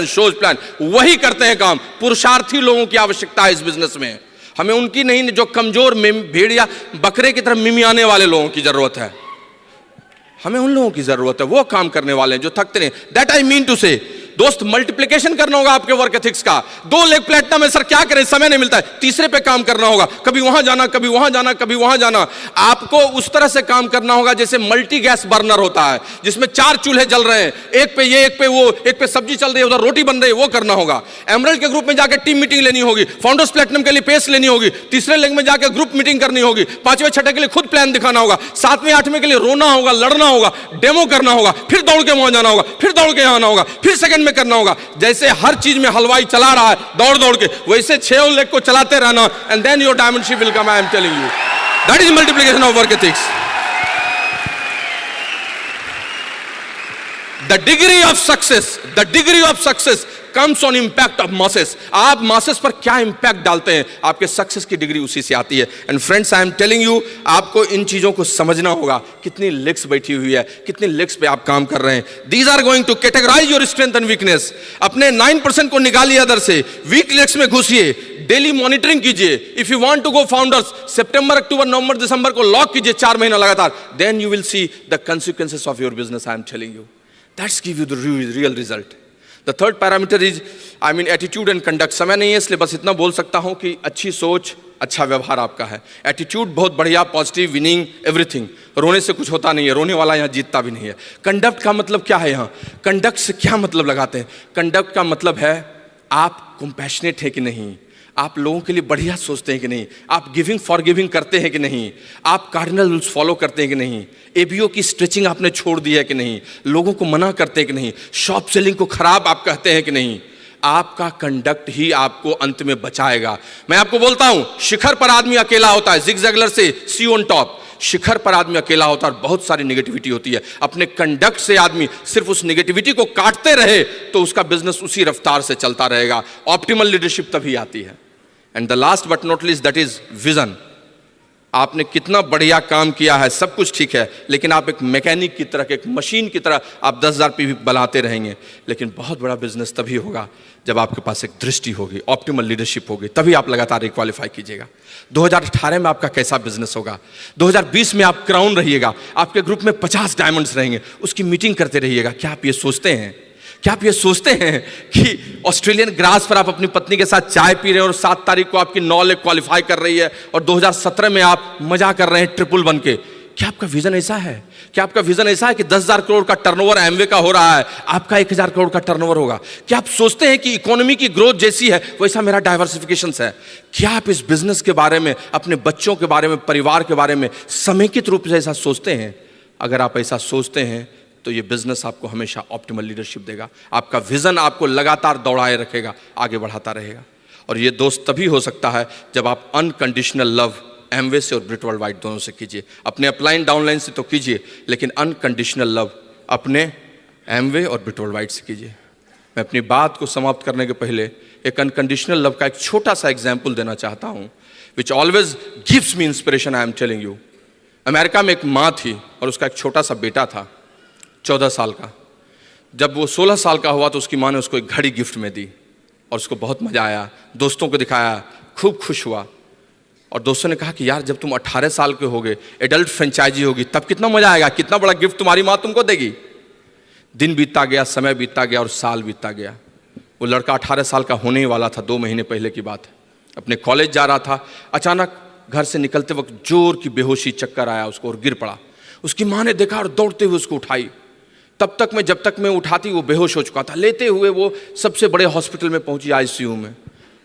shows plan. वही करते हैं काम। पुरुषार्थी लोगों की आवश्यकता है इस बिजनेस में। हमें उनकी नहीं जो कमजोर भेड़ या बकरे की तरह मिमियाने वाले लोगों की जरूरत है। हमें उन लोगों की जरूरत है, वो काम करने वाले हैं जो थकते नहीं। दैट आई मीन टू से दोस्त, मल्टीप्लिकेशन करना होगा आपके वर्क एथिक्स का। 2 लेग प्लेटिनम में सर क्या करें, समय नहीं मिलता है, तीसरे पे काम करना होगा। कभी वहां जाना, कभी वहां जाना, कभी वहां जाना। आपको उस तरह से काम करना होगा जैसे मल्टी गैस बर्नर होता है जिसमें 4 चूल्हे जल रहे हैं, एक पे ये, एक पे वो, एक पे सब्जी चल रही है, उधर रोटी बन रही है, वो करना होगा। एमरल्ड के ग्रुप में जाकर टीम मीटिंग लेनी होगी, फाउंडर्स प्लेटिनम के लिए पेस लेनी होगी, तीसरे लेग में जाकर ग्रुप मीटिंग करनी होगी, 5वें 6ठे के लिए खुद प्लान दिखाना होगा, 7वें 8वें के लिए रोना होगा, लड़ना होगा, डेमो करना होगा, फिर दौड़ के वहां जाना होगा, फिर दौड़ के आना होगा, फिर सेकंड में करना होगा। जैसे हर चीज में हलवाई चला रहा है दौड़ दौड़ के, वैसे 6 लेग को चलाते रहना, and then your diamond ship will come. I am telling you, that is multiplication of work ethics. The degree of success comes on impact of masses. आप मासेस पर क्या इंपैक्ट डालते हैं, आपके सक्सेस की डिग्री उसी से आती है। And friends, I am telling you, आपको इन चीजों को समझना होगा। कितनी लेग्स बैठी हुई है, कितनी लेग्स पे आप काम कर रहे हैं। These are going to categorize your strength and weakness. अपने 9% को निकालिए अदर से, वीक लेग्स में घुसिए, डेली मॉनिटरिंग कीजिए। If you want to go founders, सितंबर, अक्टूबर, नवंबर, दिसंबर को लॉक कीजिए 4 महीना लगातार, then you will see the consequences of your business. I am telling you, that's give you the real result. The third parameter is attitude and conduct. समय नहीं है इसलिए बस इतना बोल सकता हूं कि अच्छी सोच, अच्छा व्यवहार आपका है। एटीट्यूड बहुत बढ़िया, पॉजिटिव, विनिंग, एवरीथिंग। रोने से कुछ होता नहीं है, रोने वाला यहाँ जीतता भी नहीं है। कंडक्ट का मतलब क्या है, यहाँ कंडक्ट से क्या मतलब लगाते हैं? कंडक्ट का मतलब है आप कंपैशनेट है कि नहीं, आप लोगों के लिए बढ़िया सोचते हैं कि नहीं, आप गिविंग फॉर गिविंग करते हैं कि नहीं, आप कार्डिनल रूल्स फॉलो करते हैं कि नहीं, एबीओ की स्ट्रेचिंग आपने छोड़ दी है कि नहीं, लोगों को मना करते हैं कि नहीं, शॉप सेलिंग को खराब आप कहते हैं कि नहीं। आपका कंडक्ट ही आपको अंत में बचाएगा। मैं आपको बोलता हूं, शिखर पर आदमी अकेला होता है, जिग जैगलर से सी ऑन टॉप। शिखर पर आदमी अकेला होता है और बहुत सारी नेगेटिविटी होती है। अपने कंडक्ट से आदमी सिर्फ उस नेगेटिविटी को काटते रहे तो उसका बिजनेस उसी रफ्तार से चलता रहेगा। ऑप्टिमल लीडरशिप तभी आती है। And the last but not least, that is vision. आपने कितना बढ़िया काम किया है, सब कुछ ठीक है, लेकिन आप एक मैकेनिक की तरह, एक मशीन की तरह आप 10,000 पीवी बनाते रहेंगे। लेकिन बहुत बड़ा बिजनेस तभी होगा जब आपके पास एक दृष्टि होगी, ऑप्टिमल लीडरशिप होगी, तभी आप लगातार रिक्वालीफाई कीजिएगा। 2018 में आपका कैसा बिजनेस होगा, 2020 में आप क्राउन रहिएगा, आपके ग्रुप में 50 डायमंड्स रहेंगे, उसकी मीटिंग करते रहिएगा। क्या आप ये सोचते हैं, क्या आप ये सोचते हैं कि ऑस्ट्रेलियन ग्रास पर आप अपनी पत्नी के साथ चाय पी रहे हैं और 7 तारीख को आपकी 9 लेग क्वालिफाई कर रही है और 2017 में आप मजा कर रहे हैं ट्रिपल बन के? क्या आपका विजन ऐसा है? क्या आपका विजन ऐसा है कि 10,000 करोड़ का टर्नओवर एमवे का हो रहा है, आपका 1,000 करोड़ का टर्नओवर होगा? क्या आप सोचते हैं कि इकोनॉमी की ग्रोथ जैसी है वैसा मेरा डाइवर्सिफिकेशन है? क्या आप इस बिजनेस के बारे में, अपने बच्चों के बारे में, परिवार के बारे में समेकित रूप से ऐसा सोचते हैं? अगर आप ऐसा सोचते हैं तो ये बिजनेस आपको हमेशा ऑप्टिमल लीडरशिप देगा। आपका विजन आपको लगातार दौड़ाए रखेगा, आगे बढ़ाता रहेगा। और ये दोस्त तभी हो सकता है जब आप अनकंडीशनल लव एमवे से और ब्रिट वर्ल्ड वाइड दोनों से कीजिए। अपने अपलाइन डाउनलाइन से तो कीजिए, लेकिन अनकंडीशनल लव अपने एमवे और ब्रिट वर्ल्ड वाइड से कीजिए। मैं अपनी बात को समाप्त करने के पहले एक अनकंडीशनल लव का एक छोटा सा एग्जाम्पल देना चाहता हूँ, which always gives me inspiration. I am telling you, America में एक माँ थी और उसका एक छोटा सा बेटा था 14 साल का। जब वो 16 साल का हुआ तो उसकी माँ ने उसको एक घड़ी गिफ्ट में दी और उसको बहुत मजा आया, दोस्तों को दिखाया, खूब खुश हुआ। और दोस्तों ने कहा कि यार जब तुम 18 साल के होगे, एडल्ट फ्रेंचाइजी होगी, तब कितना मजा आएगा, कितना बड़ा गिफ्ट तुम्हारी माँ तुमको देगी। दिन बीतता गया, समय बीतता गया और साल बीतता गया। वो लड़का 18 साल का होने ही वाला था, 2 महीने पहले की बात है। अपने कॉलेज जा रहा था, अचानक घर से निकलते वक्त जोर की बेहोशी, चक्कर आया उसको और गिर पड़ा। उसकी माँ ने देखा और दौड़ते हुए उसको उठाई। जब तक मैं उठाती वो बेहोश हो चुका था। लेते हुए वो सबसे बड़े हॉस्पिटल में पहुंची, आईसीयू में,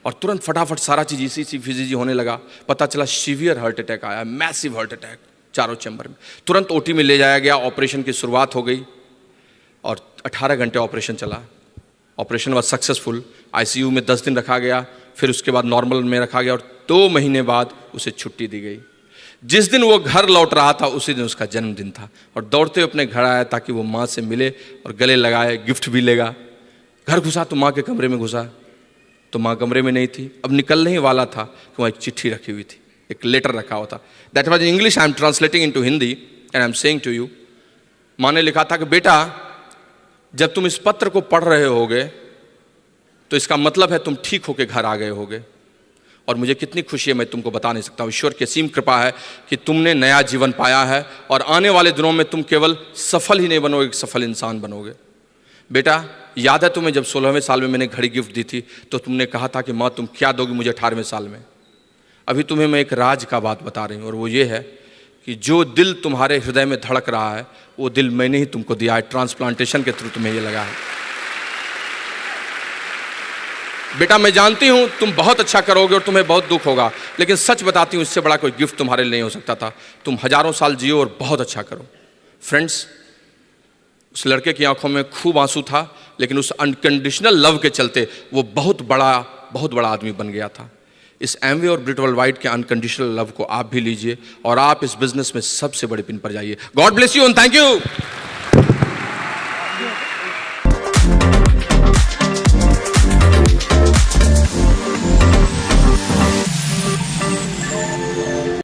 और तुरंत फटाफट सारा चीज इसी फिजिजी होने लगा। पता चला सीवियर हार्ट अटैक आया, मैसिव हार्ट अटैक, चारों चैम्बर में। तुरंत ओटी में ले जाया गया, ऑपरेशन की शुरुआत हो गई और 18 घंटे ऑपरेशन चला। Operation was successful. आईसीयू में 10 दिन रखा गया, फिर उसके बाद नॉर्मल में रखा गया और 2 महीने बाद उसे छुट्टी दी गई। जिस दिन वो घर लौट रहा था उसी दिन उसका जन्मदिन था और दौड़ते हुए अपने घर आया ताकि वो माँ से मिले और गले लगाए, गिफ्ट भी लेगा। घर घुसा तो माँ के कमरे में घुसा तो माँ कमरे में नहीं थी। अब निकलने ही वाला था कि वहाँ एक चिट्ठी रखी हुई थी, एक लेटर रखा हुआ था। That was in English, I am translating into Hindi and I am saying to you. माँ ने लिखा था कि बेटा, जब तुम इस पत्र को पढ़ रहे होगे तो इसका मतलब है तुम ठीक होके घर आ गए होगे और मुझे कितनी खुशी है मैं तुमको बता नहीं सकता हूँ। ईश्वर की असीम कृपा है कि तुमने नया जीवन पाया है और आने वाले दिनों में तुम केवल सफल ही नहीं बनोगे, सफल इंसान बनोगे। बेटा, याद है तुम्हें जब 16वें साल में मैंने घड़ी गिफ्ट दी थी तो तुमने कहा था कि माँ तुम क्या दोगी मुझे 18वें साल में। अभी तुम्हें मैं एक राज का बात बता रही हूँ और वो ये है कि जो दिल तुम्हारे हृदय में धड़क रहा है वो दिल मैंने ही तुमको दिया है, ट्रांसप्लांटेशन के थ्रू तुम्हें ये लगा है। बेटा, मैं जानती हूँ तुम बहुत अच्छा करोगे और तुम्हें बहुत दुख होगा, लेकिन सच बताती हूँ इससे बड़ा कोई गिफ्ट तुम्हारे लिए नहीं हो सकता था। तुम हजारों साल जियो और बहुत अच्छा करो। फ्रेंड्स, उस लड़के की आंखों में खूब आंसू था, लेकिन उस अनकंडीशनल लव के चलते वो बहुत बड़ा आदमी बन गया था। इस एमवे और ब्रिट वर्ल्ड वाइड के अनकंडीशनल लव को आप भी लीजिए और आप इस बिजनेस में सबसे बड़े पिन पर जाइए। God bless you and thank you.